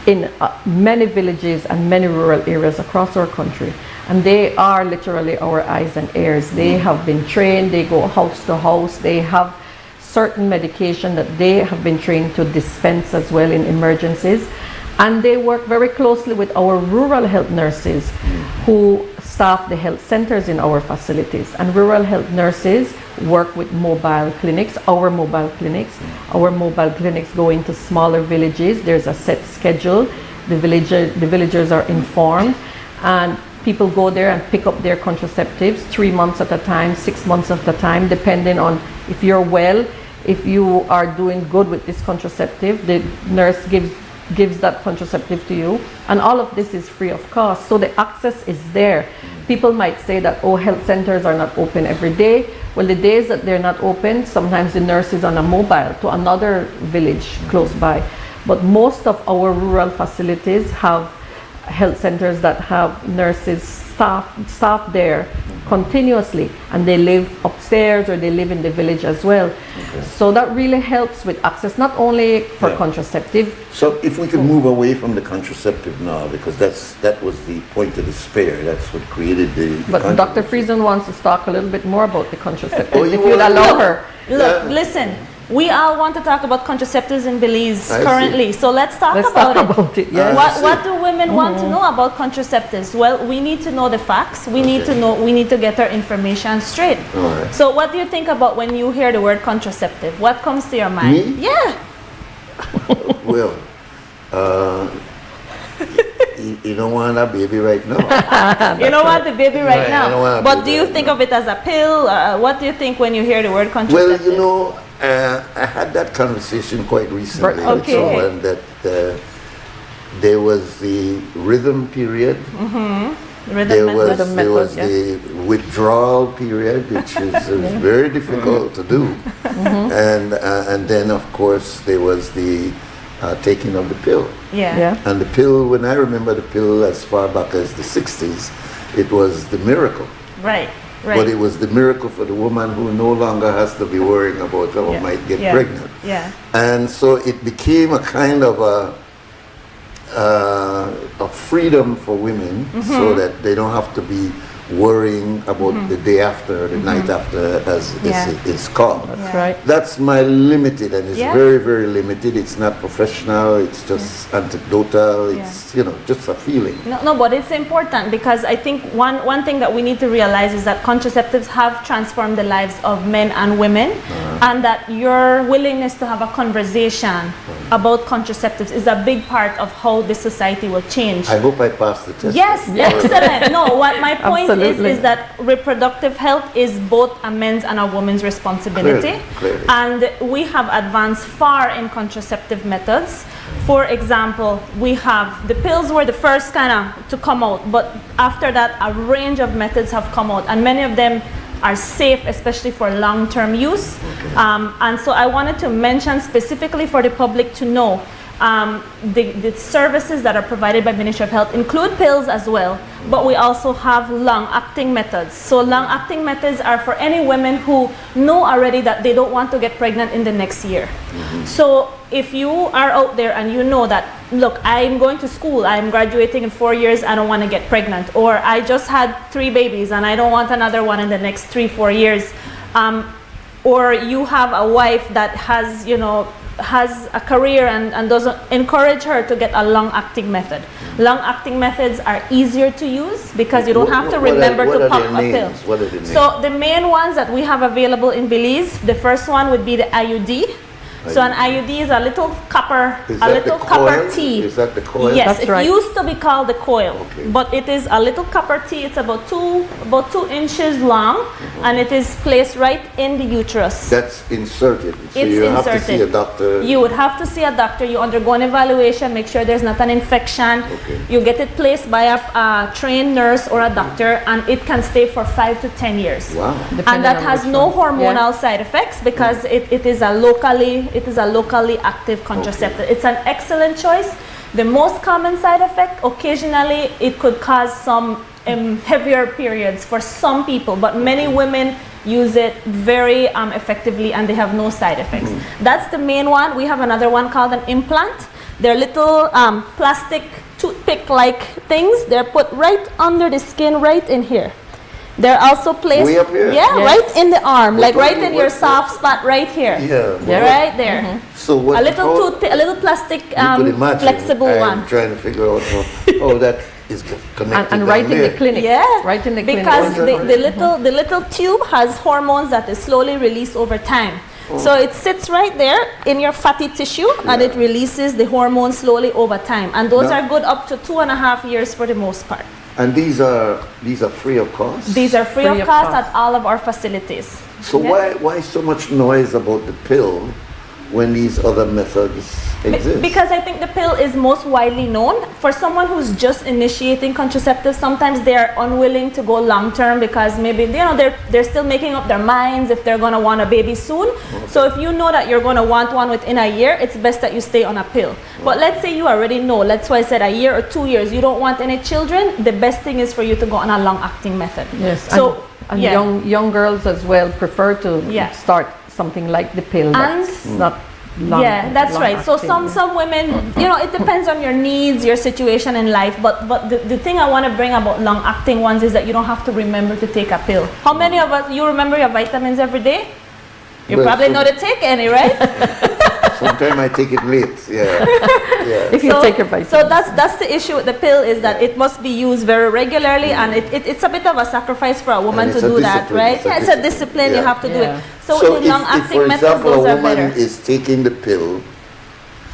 in many villages and many rural areas across our country. And they are literally our eyes and ears. They have been trained, they go house to house, they have certain medication that they have been trained to dispense as well in emergencies. And they work very closely with our rural health nurses who staff the health centers in our facilities, and rural health nurses work with mobile clinics, our mobile clinics. Our mobile clinics go into smaller villages. There's a set schedule. The villagers are informed, and people go there and pick up their contraceptives 3 months at a time, 6 months at a time, depending on if you're well, if you are doing good with this contraceptive, the nurse gives that contraceptive to you, and all of this is free of cost. So the access is there. People might say that, oh, health centers are not open every day. Well, the days that they're not open, sometimes the nurse is on a mobile to another village close by. But most of our rural facilities have health centers that have nurses staff there continuously, and they live upstairs or they live in the village as well. So that really helps with access, not only for contraceptive. So if we could move away from the contraceptive now, because that was the point of despair. That's what created the But Dr. Friesen wants to talk a little bit more about the contraceptive, Oh, if you you'd want- allow her. Look, listen. We all want to talk about contraceptives in Belize I see. currently, so let's talk Let's about talk it. about it, yes. What do women want to know about contraceptives? Well, we need to know the facts. We need to know. We need to get our information straight. All right. So, what do you think about when you hear the word contraceptive? What comes to your mind? Me? Yeah. Well, you don't want a baby right now. You don't want the baby right I don't want now. a But baby do you right think now. of it as a pill? What do you think when you hear the word Well, contraceptive? you know, I had that conversation quite recently with Okay. someone that there was the rhythm period. There was the withdrawal period, which is very difficult to do, and then of course there was the taking of the pill. Yeah. And the pill, when I remember the pill as far back as the 60s, it was the miracle. Right. Right. But it was the miracle for the woman who no longer has to be worrying about how might get pregnant. Yeah. And so it became a kind of a freedom for women, so that they don't have to be worrying about the day after, the night after, as it's called. That's right. That's my limited, and it's Yeah. very, very limited. It's not professional. It's just anecdotal. It's just a feeling. No, but it's important because I think one thing that we need to realize is that contraceptives have transformed the lives of men and women, and that your willingness to have a conversation about contraceptives is a big part of how this society will change. I hope I passed the test. Yes, excellent. No, what my point Absolutely. is that reproductive health is both a men's and a woman's responsibility. Clearly. And we have advanced far in contraceptive methods. For example, we have the pills were the first kind of to come out, but after that a range of methods have come out, and many of them are safe, especially for long-term use. And so I wanted to mention specifically for the public to know the services that are provided by Ministry of Health include pills as well, but we also have long-acting methods. So long-acting methods are for any women who know already that they don't want to get pregnant in the next year. So if you are out there and you know that, look, I'm going to school, I'm graduating in 4 years, I don't want to get pregnant, or I just had 3 babies and I don't want another one in the next 3-4 years, or you have a wife that has, has a career and doesn't encourage her to get a long-acting method. Long-acting methods are easier to use because you don't have to remember to pop a pill. What are the names? So the main ones that we have available in Belize, the first one would be the IUD. So an IUD is a little copper, copper T. Is that the coil? Yes, That's right. it used to be called the coil, but it is a little copper T. It's about 2 inches long, and it is placed right in the uterus. That's inserted. So It's you inserted. have to see a doctor. You would have to see a doctor. You undergo an evaluation, make sure there's not an infection. You get it placed by a trained nurse or a doctor, and it can stay for 5 to 10 years. Wow. And that has no hormonal side effects because it is a locally active contraceptive. It's an excellent choice. The most common side effect, occasionally it could cause some heavier periods for some people, but many women use it very effectively and they have no side effects. That's the main one. We have another one called an implant. They're little plastic toothpick-like things. They're put right under the skin, right in here. They're also placed, Way up here? right in the arm, like right in your soft spot, right here. Right there. So what? A little toothpick, a little plastic you could imagine, flexible I'm one. trying to figure out how that is connected And right down in there. the clinic. Yeah, Right in the clinic. because the little tube has hormones that is slowly released over time. So it sits right there in your fatty tissue, and it releases the hormones slowly over time, and those Now- are good up to 2.5 years for the most part. And these are free of cost? These are free of cost at all of our facilities. So why so much noise about the pill when these other methods exist? Because I think the pill is most widely known. For someone who's just initiating contraceptives, sometimes they're unwilling to go long term because maybe they're still making up their minds if they're gonna want a baby soon. So if you know that you're gonna want one within a year, it's best that you stay on a pill. But let's say you already know, that's why I said a year or 2 years, you don't want any children, the best thing is for you to go on a long-acting method. Yes. So and young girls as well prefer to start something like the pill. And that's not long. Yeah, that's long right. So acting. some women, it depends on your needs, your situation in life. But the thing I want to bring about long acting ones is that you don't have to remember to take a pill. How many of us you remember your vitamins every day? You Well, probably know to take any, right? Sometimes I take it late. Yeah. If you take your vitamins. So that's the issue with the pill, is that it must be used very regularly, and it's a bit of a sacrifice for a woman And to it's a do that, discipline. right? It's a Yeah, it's a discipline. You Yeah. have to do it. So So with the long if, acting for methods, example, those a are woman better. is taking the pill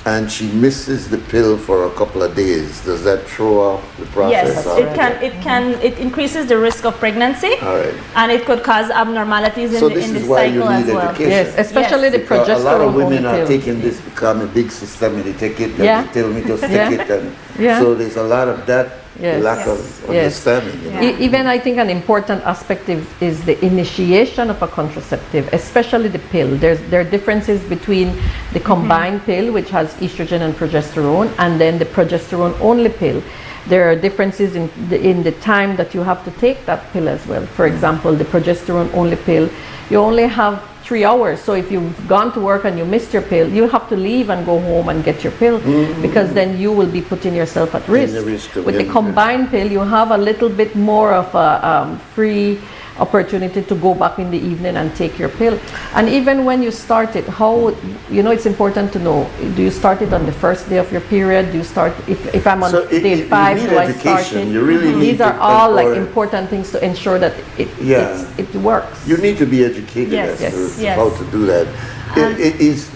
and she misses the pill for a couple of days, does that throw off the process? Yes, it increases the risk of pregnancy, All right. and it could cause abnormalities So in this the is why you cycle as need well. education. Yes, especially the Because a lot of progesterone women only are pill. taking this become a big system, and they take it and Yeah. they tell me to stick Yeah. it, and Yeah. so there's a lot of that Yes. lack of understanding. You know? Even I think an important aspect is the initiation of a contraceptive, especially the pill. There are differences between the combined pill, which has estrogen and progesterone, and then the progesterone only pill. There are differences in the time that you have to take that pill as well. For example, the progesterone only pill, you only have 3 hours. So if you've gone to work and you missed your pill, you have to leave and go home and get your pill, because then you will be putting yourself at risk. With the combined pill, you have a little bit more of a free opportunity to go back in the evening and take your pill. And even when you start it, it's important to know, do you start it on the first day of your period? Do you start, if I'm on day 5, do I start it? You really need These are to- all like or- important things to ensure that it works. You need to be educated Yes. as to Yes. how to do that.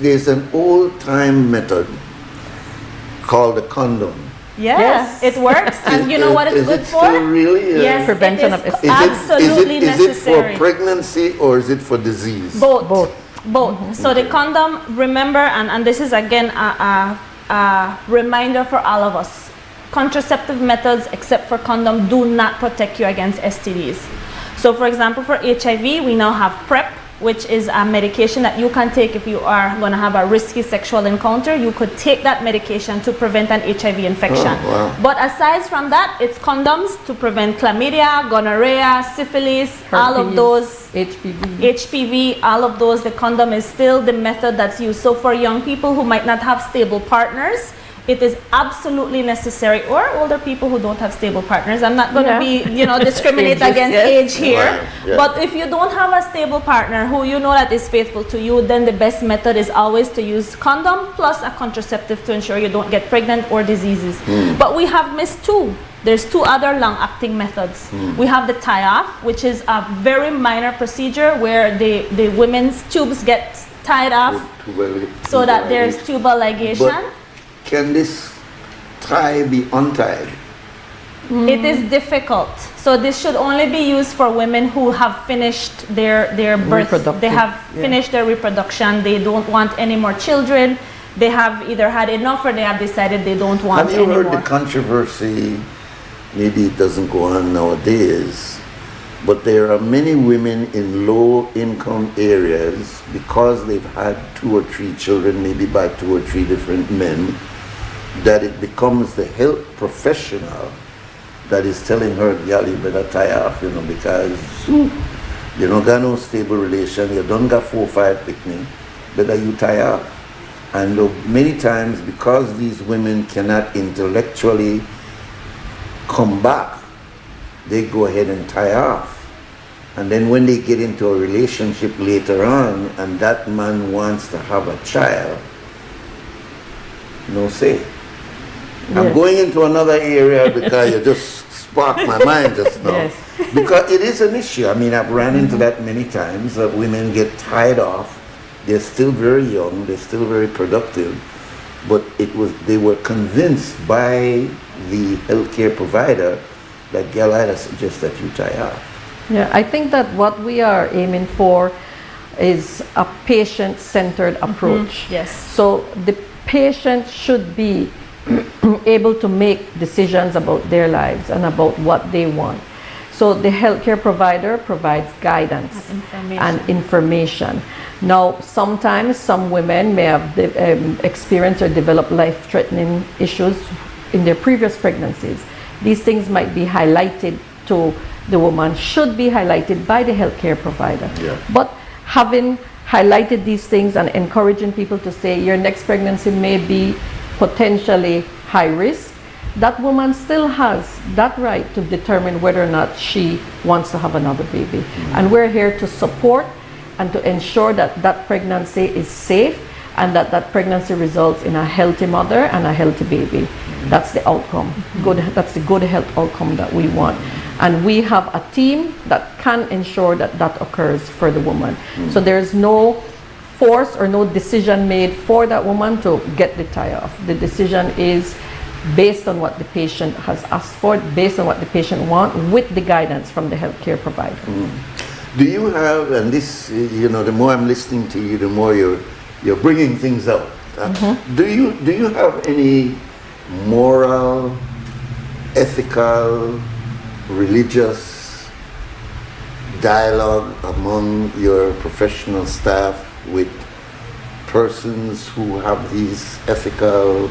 There's an old-time method called the condom. Yes, it works, and you know what it's Is good it for? still really? Yes, Prevention it of is STD. absolutely is it for necessary. pregnancy or is it for disease? Both. So the condom, remember, and this is again a reminder for all of us. Contraceptive methods, except for condom, do not protect you against STDs. So for example, for HIV, we now have PrEP, which is a medication that you can take if you are going to have a risky sexual encounter. You could take that medication to prevent an HIV infection. Oh, wow. But aside from that, it's condoms to prevent chlamydia, gonorrhea, syphilis, all of Herpes, those. HPV. All of those. The condom is still the method that's used. So for young people who might not have stable partners, it is absolutely necessary, or older people who don't have stable partners. I'm not going to be, discriminate Ages, against yes. age here. Right, yeah. But if you don't have a stable partner who you know that is faithful to you, then the best method is always to use condom plus a contraceptive to ensure you don't get pregnant or diseases. But we have missed two. There's two other long-acting methods. We have the tie-off, which is a very minor procedure where the women's tubes get tied off so that there's tubal ligation. But can this tie be untied? It is difficult. So this should only be used for women who have finished their birth. They have finished their reproduction. They don't want any more children. They have either had enough or they have decided they don't want Have you anymore. heard the controversy? Maybe it doesn't go on nowadays, but there are many women in low-income areas, because they've had 2 or 3 children, maybe by 2 or 3 different men, that it becomes the health professional that is telling her, "Girl, you better tie off, because you don't got no stable relation, you don't got 4 or 5 picnic, better you tie off." And many times, because these women cannot intellectually come back, they go ahead and tie off. And then when they get into a relationship later on, and that man wants to have a child, no say. I'm going into another area because you just sparked my mind just now. Yes. Because it is an issue. I mean, I've ran into that many times, that women get tied off. They're still very young, they're still very productive, but they were convinced by the healthcare provider that, girl, I suggest that you tie off. Yeah, I think that what we are aiming for is a patient-centered approach. Yes. So the patient should be able to make decisions about their lives and about what they want. So the healthcare provider provides guidance and information. Now, sometimes some women may have experienced or developed life-threatening issues in their previous pregnancies. These things might be highlighted to the woman, should be highlighted by the healthcare provider. Yeah. But having highlighted these things and encouraging people to say your next pregnancy may be potentially high risk, that woman still has that right to determine whether or not she wants to have another baby. Mm-hmm. And we're here to support and to ensure that that pregnancy is safe and that that pregnancy results in a healthy mother and a healthy baby. That's the outcome. That's the good health outcome that we want. And we have a team that can ensure that that occurs for the woman. So there's no force or no decision made for that woman to get the tie off. The decision is based on what the patient has asked for, based on what the patient wants, with the guidance from the healthcare provider. Do you have, and this, you know, the more I'm listening to you, the more you're bringing things out. Do you have any moral, ethical, religious dialogue among your professional staff with persons who have these ethical,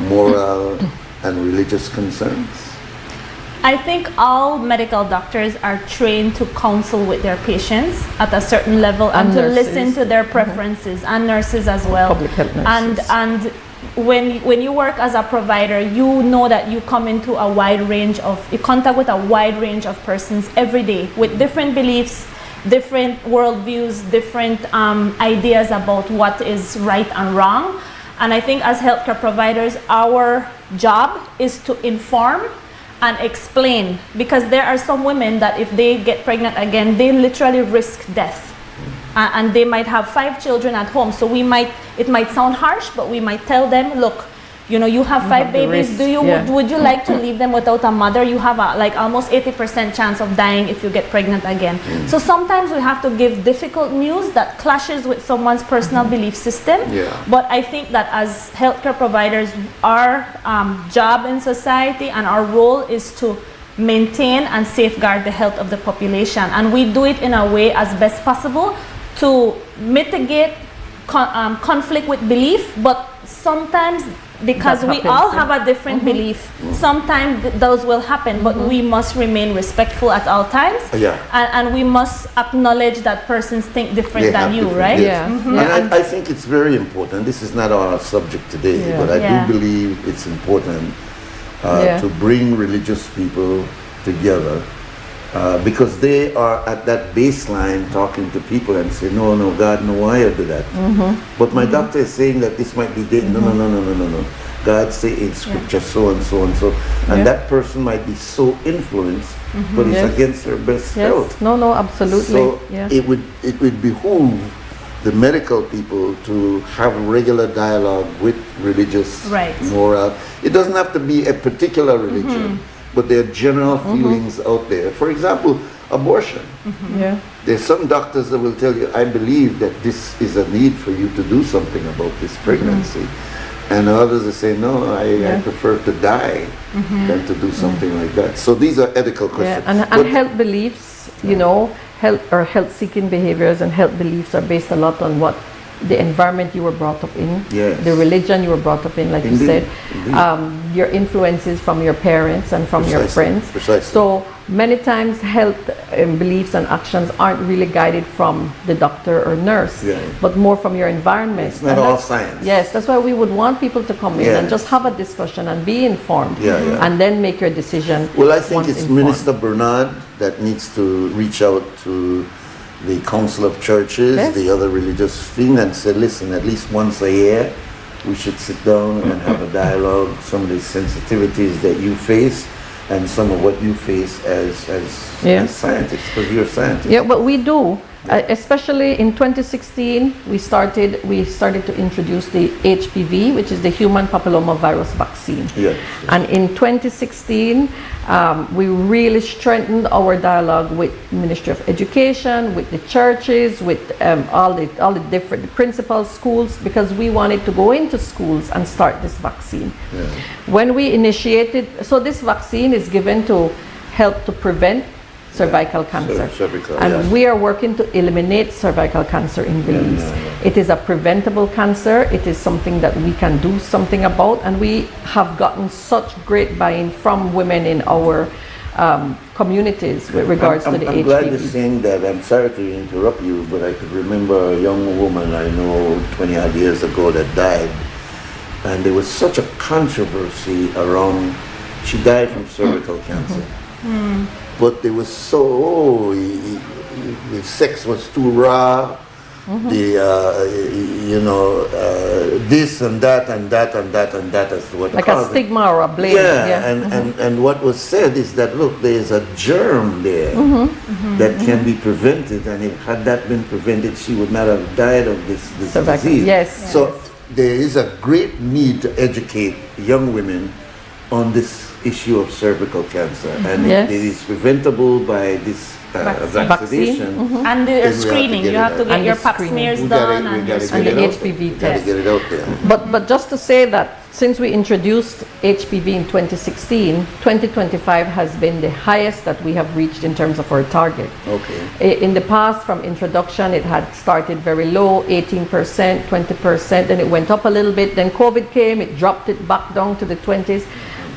moral, and religious concerns? I think all medical doctors are trained to counsel with their patients at a certain level and to listen to their preferences, and nurses as well. Public health nurses. And when you work as a provider, you know that you come into a wide range of, you contact with a wide range of persons every day with different beliefs, different worldviews, different ideas about what is right and wrong. And I think as healthcare providers, our job is to inform and explain, because there are some women that if they get pregnant again, they literally risk death. And they might have 5 children at home. So it might sound harsh, but we might tell them, look, you know, you have 5 babies. Would you like to leave them without a mother? You have like almost 80% chance of dying if you get pregnant again. So sometimes we have to give difficult news that clashes with someone's personal belief system. But I think that as healthcare providers, our job in society and our role is to maintain and safeguard the health of the population. And we do it in a way as best possible to mitigate conflict with belief, but sometimes, because we all have a different belief, sometimes those will happen, but we must remain respectful at all times. And we must acknowledge that persons think different than you, right? And I think it's very important. This is not our subject today, but I do believe it's important to bring religious people together, because they are at that baseline talking to people and say, no, God, no, why you do that? But my doctor is saying that this might be dead. No. God say in scripture so and so and so. And that person might be so influenced, but it's against their best health. No, absolutely. So it would behoove the medical people to have regular dialogue with religious, moral. It doesn't have to be a particular religion, but there are general feelings out there. For example, abortion. There's some doctors that will tell you, I believe that this is a need for you to do something about this pregnancy. And others will say, no, I prefer to die than to do something like that. So these are ethical questions. And health beliefs, you know, health-seeking behaviors and health beliefs are based a lot on what the environment you were brought up in, the religion you were brought up in, like you said, your influences from your parents and from your friends. So many times health beliefs and actions aren't really guided from the doctor or nurse, but more from your environment. It's not all science. Yes, that's why we would want people to come in and just have a discussion and be informed, and then make your decision. Well, I think it's Minister Bernard that needs to reach out to the Council of Churches, the other religious thing, and say, listen, at least once a year, we should sit down and have a dialogue, some of the sensitivities that you face and some of what you face as scientists, because you're scientists. Yeah, but we do. Especially in 2016, we started to introduce the HPV, which is the human papillomavirus vaccine. Yes. And in 2016, we really strengthened our dialogue with Ministry of Education, with the churches, with all the different principals, schools, because we wanted to go into schools and start this vaccine. Yeah. When we initiated, so this vaccine is given to help to prevent cervical cancer. And we are working to eliminate cervical cancer in Belize. It is a preventable cancer. It is something that we can do something about, and we have gotten such great buy-in from women in our communities with regards to the HPV. I'm glad you're saying that. I'm sorry to interrupt you, but I could remember a young woman I know 20 odd years ago that died, and there was such a controversy around, she died from cervical cancer. But they was so, the sex was too raw, this and that and that and that and that as to what like a stigma or a blame. And what was said is that, look, there is a germ there that can be prevented, and if had that been prevented, she would not have died of this disease. Yes. So there is a great need to educate young women on this issue of cervical cancer, and it is preventable by this vaccination. And the screening, you have to get your pap smears done and the HPV test. Get it out there. But just to say that since we introduced HPV in 2016, 2025 has been the highest that we have reached in terms of our target. Okay. In the past, from introduction, it had started very low, 18%, 20%, then it went up a little bit. Then COVID came, it dropped it back down to the 20s.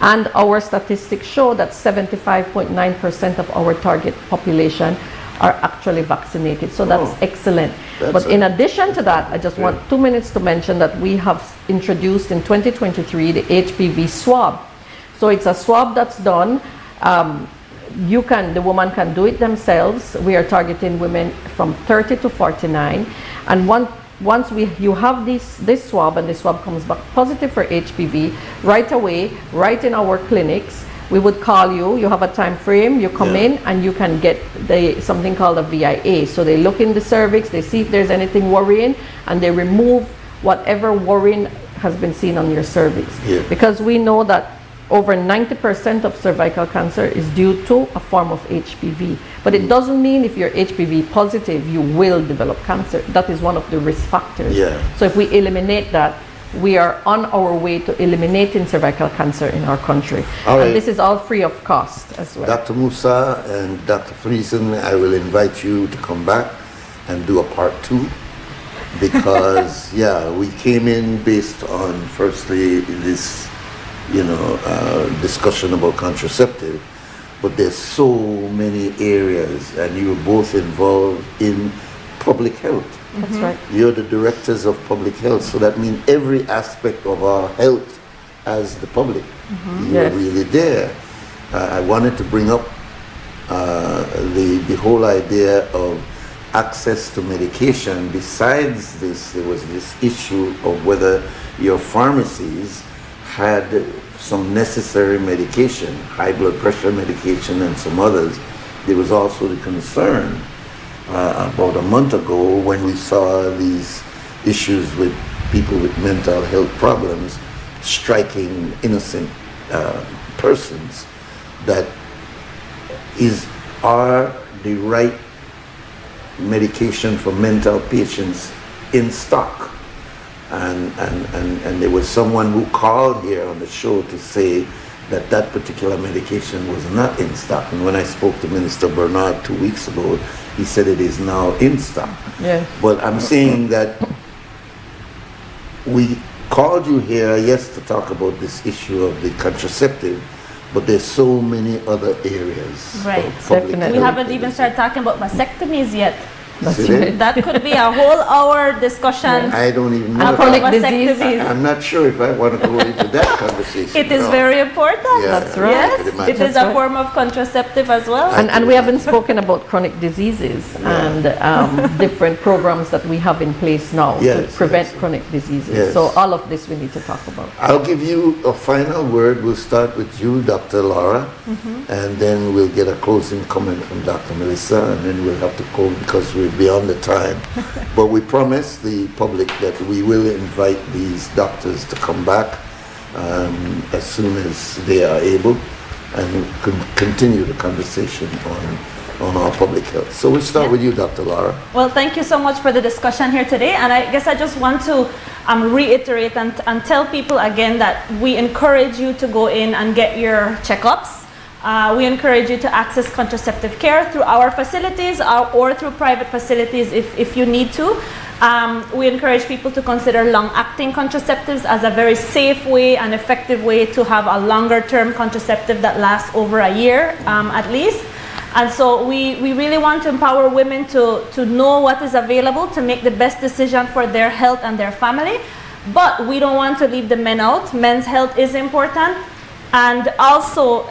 And our statistics show that 75.9% of our target population are actually vaccinated. So that's excellent. But in addition to that, I just want 2 minutes to mention that we have introduced in 2023 the HPV swab. So it's a swab that's done. The woman can do it themselves. We are targeting women from 30 to 49. And once you have this swab and the swab comes back positive for HPV, right away, right in our clinics, we would call you. You have a time frame. You come in and you can get something called a VIA. So they look in the cervix, they see if there's anything worrying, and they remove whatever worrying has been seen on your cervix. Because we know that over 90% of cervical cancer is due to a form of HPV. But it doesn't mean if you're HPV positive, you will develop cancer. That is one of the risk factors. So if we eliminate that, we are on our way to eliminating cervical cancer in our country. And this is all free of cost as well. Dr. Musa and Dr. Friesen, I will invite you to come back and do a part 2. Because, we came in based on, firstly, this discussion about contraceptive, but there's so many areas, and you're both involved in public health. That's right. You're the directors of public health, so that means every aspect of our health as the public. You're really there. I wanted to bring up the whole idea of access to medication. Besides this, there was this issue of whether your pharmacies had some necessary medication, high blood pressure medication and some others. There was also the concern about a month ago when we saw these issues with people with mental health problems striking innocent persons, that are the right medication for mental patients in stock? And there was someone who called here on the show to say that that particular medication was not in stock. And when I spoke to Minister Bernard 2 weeks ago, he said it is now in stock. But I'm saying that we called you here, yes, to talk about this issue of the contraceptive, but there's so many other areas. Right, definitely. We haven't even started talking about vasectomies yet. See that? That could be a whole hour discussion. I don't even know. On chronic disease. I'm not sure if I want to go into that conversation. It is very important. Yeah, That's right. Yes, it is a form of contraceptive as well. And we haven't spoken about chronic diseases and different programs that we have in place now to prevent chronic diseases. Yes. So all of this we need to talk about. I'll give you a final word. We'll start with you, Dr. Laura, and then we'll get a closing comment from Dr. Melissa, and then we'll have to go because we're beyond the time. But we promise the public that we will invite these doctors to come back as soon as they are able, and continue the conversation on our public health. So we'll start with you, Dr. Laura. Well, thank you so much for the discussion here today. And I guess I just want to reiterate and tell people again that we encourage you to go in and get your checkups. We encourage you to access contraceptive care through our facilities or through private facilities if you need to. We encourage people to consider long-acting contraceptives as a very safe way and effective way to have a longer-term contraceptive that lasts over a year at least. And so we really want to empower women to know what is available to make the best decision for their health and their family. But we don't want to leave the men out. Men's health is important. And also,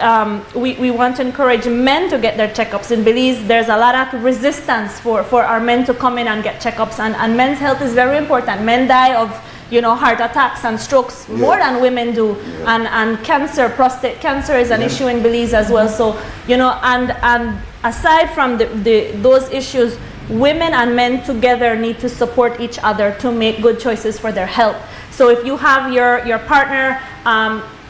we want to encourage men to get their checkups. In Belize, there's a lot of resistance for our men to come in and get checkups. And men's health is very important. Men die of heart attacks and strokes more than women do. And cancer, prostate cancer is an issue in Belize as well. So, and aside from those issues, women and men together need to support each other to make good choices for their health. So if you have your partner,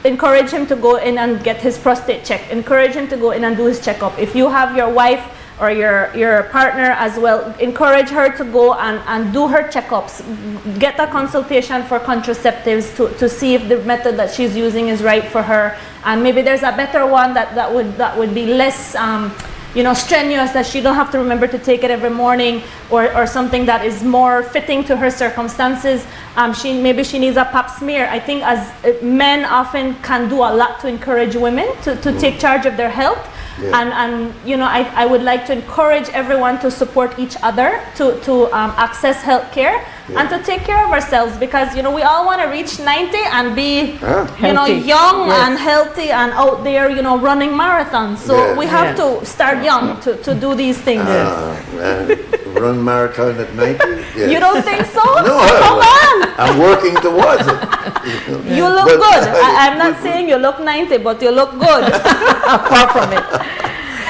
encourage him to go in and get his prostate checked. Encourage him to go in and do his checkup. If you have your wife or your partner as well, encourage her to go and do her checkups. Get a consultation for contraceptives to see if the method that she's using is right for her. And maybe there's a better one that would be less strenuous, that she don't have to remember to take it every morning, or something that is more fitting to her circumstances. Maybe she needs a pap smear. I think as men often can do a lot to encourage women to take charge of their health. And I would like to encourage everyone to support each other to access health care and to take care of ourselves, because we all want to reach 90 and be young and healthy and out there running marathons. So we have to start young to do these things. Run marathon at 90? Yes. You don't think so? No, come on. I'm working towards it. You look good. I'm not saying you look 90, but you look good. Far from it.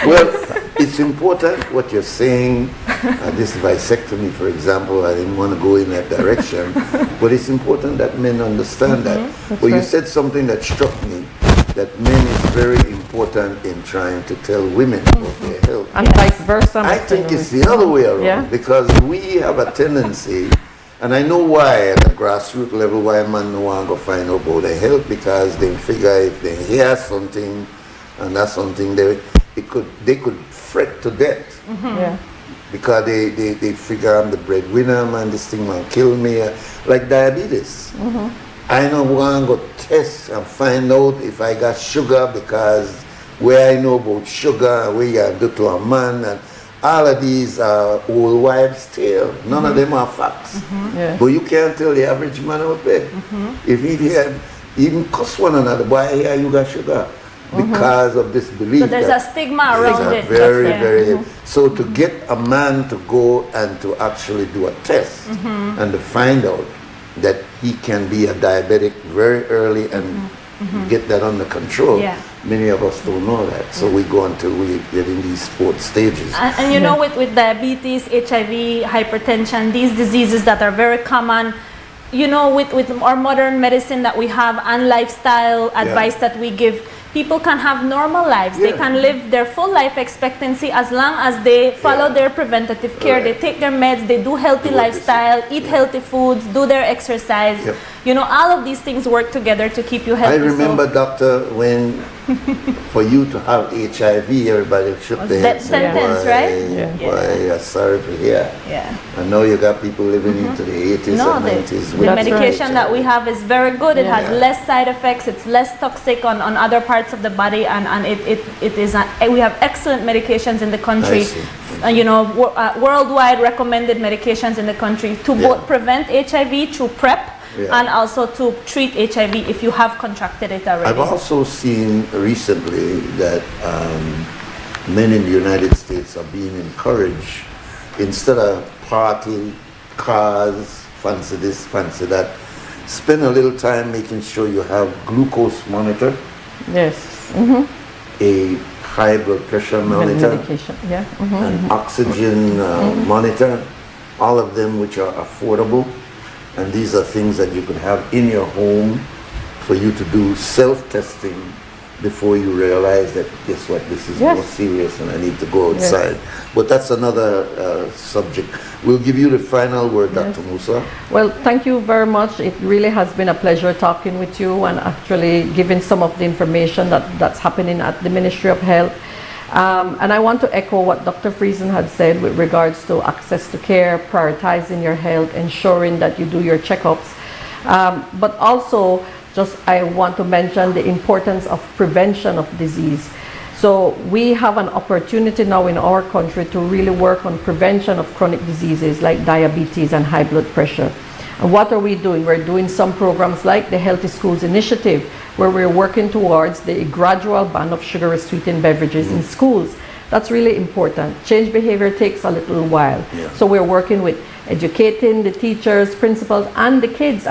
Well, it's important what you're saying. This vasectomy, for example, I didn't want to go in that direction, but it's important that men understand that. But you said something that struck me, that men is very important in trying to tell women about their health. And vice versa. I think it's the other way around, because we have a tendency, and I know why at the grassroots level, why a man no want to go find out about their health, because they figure if they hear something, and that's something they could fret to death. Because they figure I'm the breadwinner, man, this thing might kill me, like diabetes. I don't want to go test and find out if I got sugar, because where I know about sugar, where you do to a man, and all of these are old wives' tale. None of them are facts. But you can't tell the average man out there. If he had even cuss one another, boy, here you got sugar. Because of this belief. So there's a stigma around it. Very. So to get a man to go and to actually do a test and to find out that he can be a diabetic very early and get that under control, many of us don't know that. So we go until we get in these fourth stages. And with diabetes, HIV, hypertension, these diseases that are very common, with our modern medicine that we have and lifestyle advice that we give, people can have normal lives. They can live their full life expectancy as long as they follow their preventative care. They take their meds, they do healthy lifestyle, eat healthy foods, do their exercise. All of these things work together to keep you healthy. I remember, doctor, when For you to have HIV, everybody shook their Death heads. and sentence, boy, right? Boy, you're sorry to hear. Yeah. I know you got people living into the 80s No, and the 90s. the with medication that we have is very good. It has Yeah. less side effects. It's less toxic on other parts of the body, and it is. We have excellent medications in the country. I see. Worldwide recommended medications in the country to both prevent HIV through PrEP and also to treat HIV if you have contracted it already. I've also seen recently that men in the United States are being encouraged, instead of party, cars, fancy this, fancy that, spend a little time making sure you have glucose monitor, Yes. a high blood pressure monitor, Medication. Yeah. an oxygen monitor, all of them which are affordable. And these are things that you could have in your home for you to do self-testing before you realize that, guess what, this is more serious and I need to go outside. But that's another subject. We'll give you the final word, Dr. Musa. Well, thank you very much. It really has been a pleasure talking with you and actually giving some of the information that's happening at the Ministry of Health. And I want to echo what Dr. Friesen had said with regards to access to care, prioritizing your health, ensuring that you do your checkups. But also, I want to mention the importance of prevention of disease. So we have an opportunity now in our country to really work on prevention of chronic diseases like diabetes and high blood pressure. And what are we doing? We're doing some programs like the Healthy Schools Initiative, where we're working towards the gradual ban of sugar sweetened beverages in schools. That's really important. Change behavior takes a little while. So we're working with educating the teachers, principals, and the kids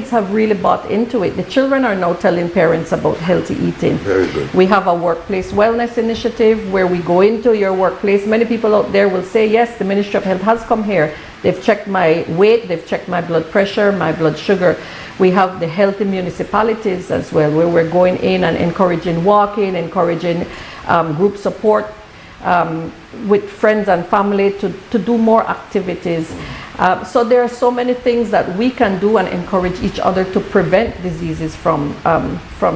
have really bought into it. The children are now telling parents about healthy eating. Very good. We have a workplace wellness initiative where we go into your workplace. Many people out there will say, yes, the Ministry of Health has come here. They've checked my weight, they've checked my blood pressure, my blood sugar. We have the healthy municipalities as well, where we're going in and encouraging walking, encouraging group support with friends and family to do more activities. So there are so many things that we can do and encourage each other to prevent diseases from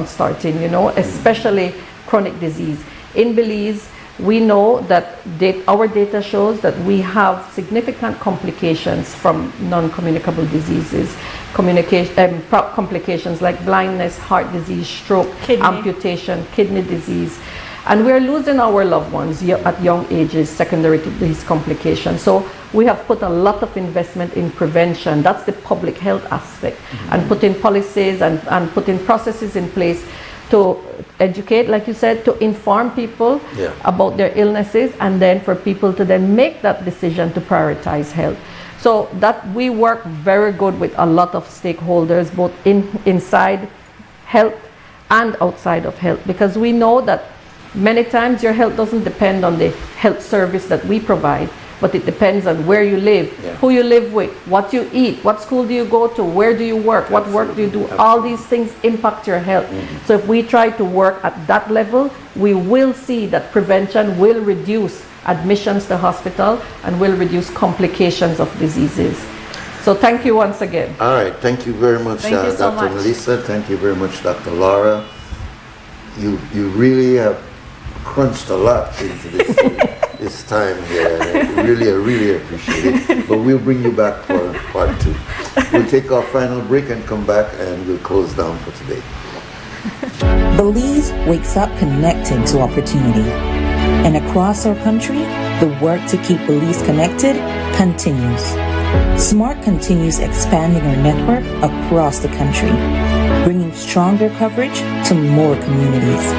starting, especially chronic disease. In Belize, we know that our data shows that we have significant complications from non-communicable diseases, complications like blindness, heart disease, stroke, amputation, kidney disease. And we're losing our loved ones at young ages secondary to these complications. So we have put a lot of investment in prevention. That's the public health aspect. And putting policies and putting processes in place to educate, like you said, to inform people about their illnesses, and then for people to then make that decision to prioritize health. So that we work very good with a lot of stakeholders, both inside health and outside of health, because we know that many times your health doesn't depend on the health service that we provide, but it depends on where you live, who you live with, what you eat, what school do you go to, where do you work, what work do you do. All these things impact your health. So if we try to work at that level, we will see that prevention will reduce admissions to hospital and will reduce complications of diseases. So thank you once again. All right, thank you very much, Thank you so Dr. much. Melissa. Thank you very much, Dr. Laura. You really have crunched a lot into this time here. I really appreciate it. But we'll bring you back for part 2. We'll take our final break and come back, and we'll close down for today. Belize wakes up connected to opportunity. And across our country, the work to keep Belize connected continues. SMART continues expanding our network across the country, bringing stronger coverage to more communities.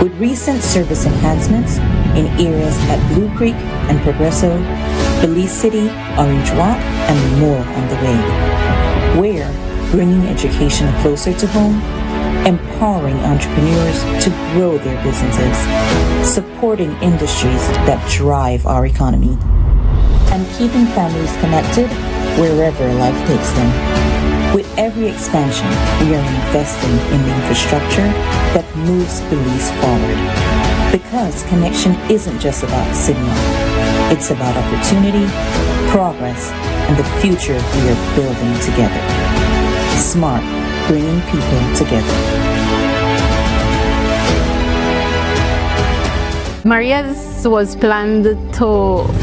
With recent service enhancements in areas at Blue Creek and Progresso, Belize City, Orange Walk, and more on the way. We're bringing education closer to home, empowering entrepreneurs to grow their businesses, supporting industries that drive our economy, and keeping families connected wherever life takes them. With every expansion, we are investing in the infrastructure that moves Belize forward. Because connection isn't just about signal. It's about opportunity, progress, and the future we are building together. SMART, bringing people together. Maria's was planned to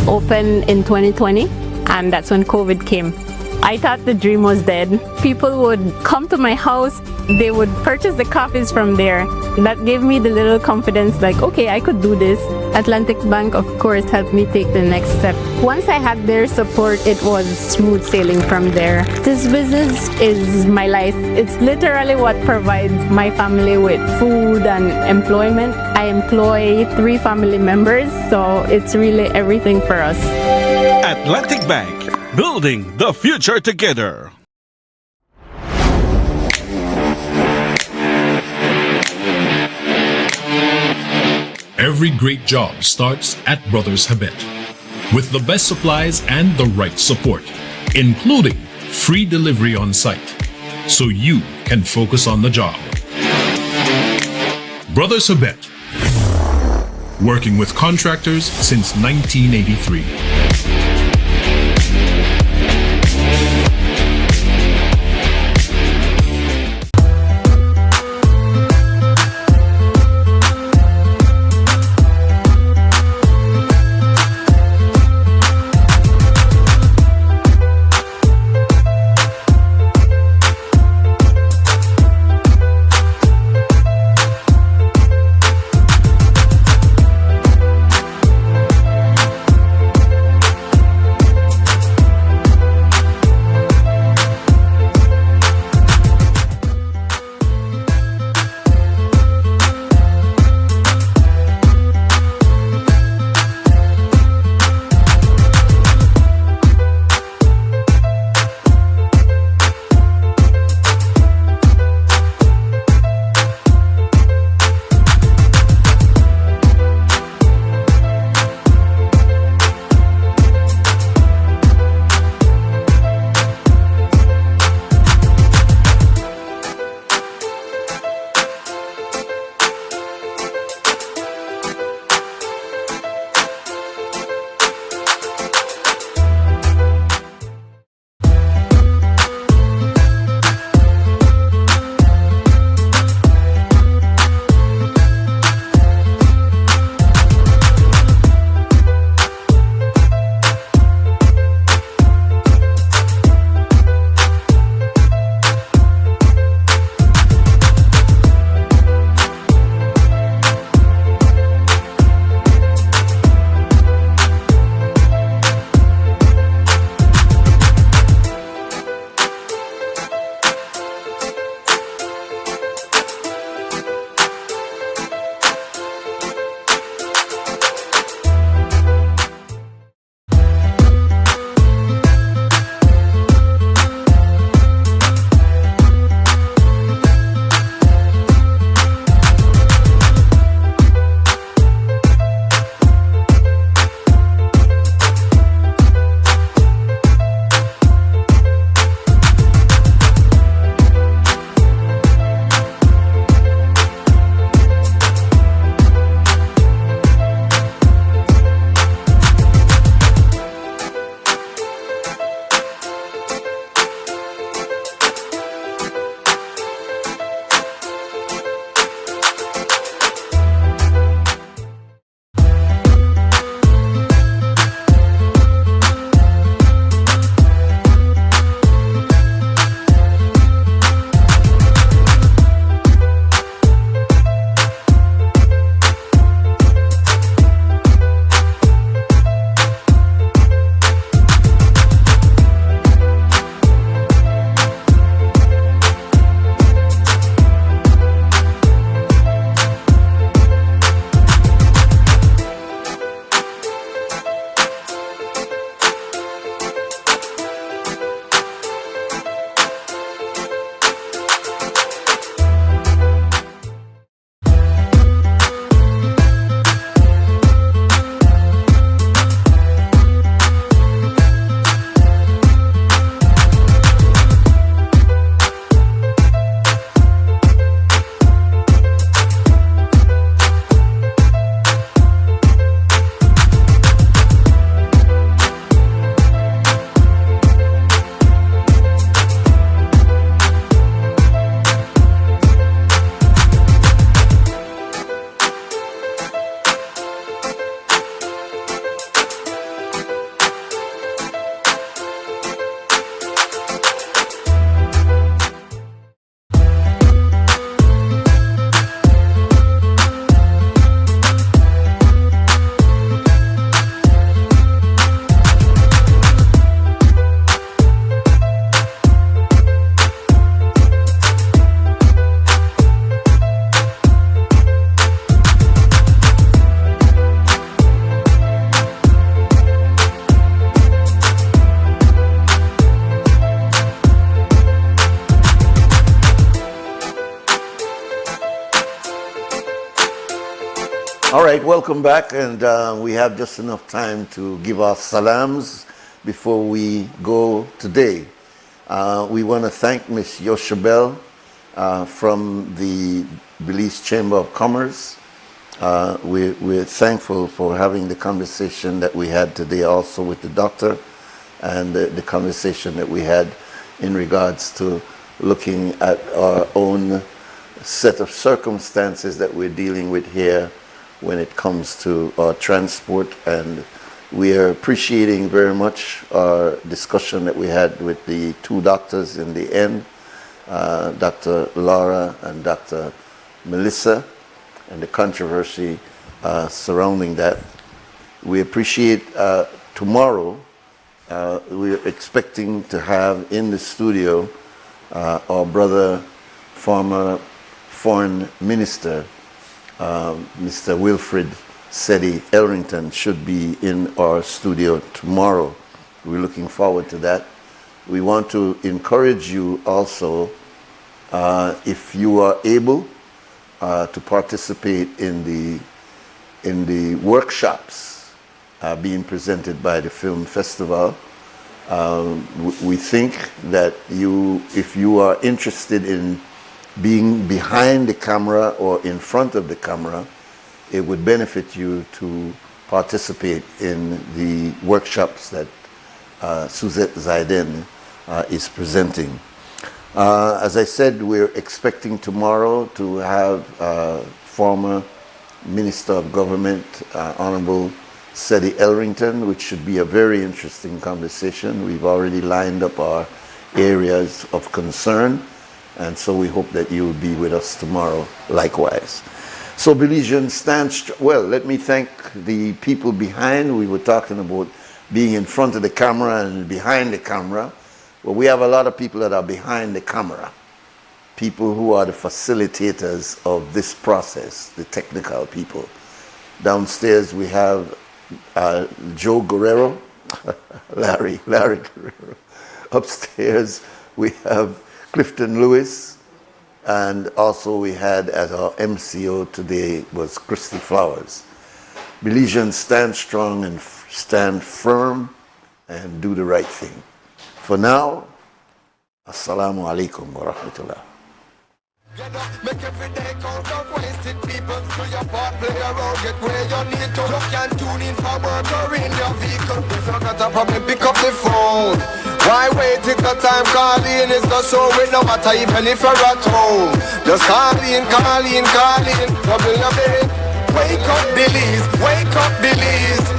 open in 2020, and that's when COVID came. I thought the dream was dead. People would come to my house, they would purchase the coffees from there. That gave me the little confidence, like, okay, I could do this. Atlantic Bank, of course, helped me take the next step. Once I had their support, it was smooth sailing from there. This business is my life. It's literally what provides my family with food and employment. I employ 3 family members, so it's really everything for us. Atlantic Bank, building the future together. Every great job starts at Brothers Habet with the best supplies and the right support, including free delivery on site, so you can focus on the job. Brothers Habet, working with contractors since 1983. right, welcome back, and we have just enough time to give our salams before we go today. We want to thank Ms. Yoshabel from the Belize Chamber of Commerce. We're thankful for having the conversation that we had today also with the doctor, and the conversation that we had in regards to looking at our own set of circumstances that we're dealing with here when it comes to our transport. And we are appreciating very much our discussion that we had with the two doctors in the end, Dr. Laura and Dr. Melissa, and the controversy surrounding that. We appreciate tomorrow, we're expecting to have in the studio our brother, former Foreign Minister, Mr. Wilfred Sedi Elrington should be in our studio tomorrow. We're looking forward to that. We want to encourage you also, if you are able, to participate in the workshops being presented by the film festival. We think that if you are interested in being behind the camera or in front of the camera, it would benefit you to participate in the workshops that Suzette Zaiden is presenting. As I said, we're expecting tomorrow to have former Minister of Government, Honorable Sedi Elrington, which should be a very interesting conversation. We've already lined up our areas of concern, and so we hope that you will be with us tomorrow likewise. So Belizeans, well, let me thank the people behind. We were talking about being in front of the camera and behind the camera. Well, we have a lot of people that are behind the camera, people who are the facilitators of this process, the technical people. Downstairs we have Joe Guerrero, Larry Guerrero. Upstairs we have Clifton Lewis, and also we had as our MCO today was Christy Flowers. Belizeans, stand strong and stand firm and do the right thing. For now, Assalamu alaikum wa rahmatullah. Make every day count, don't waste it, people. Do your part, play around, get where you need to. You can tune in for work or in your vehicle. If you got a problem, pick up the phone. Why wait till the time calling is the show? It no matter even if you're at home. Just call in. Double your bed. Wake up, Belize.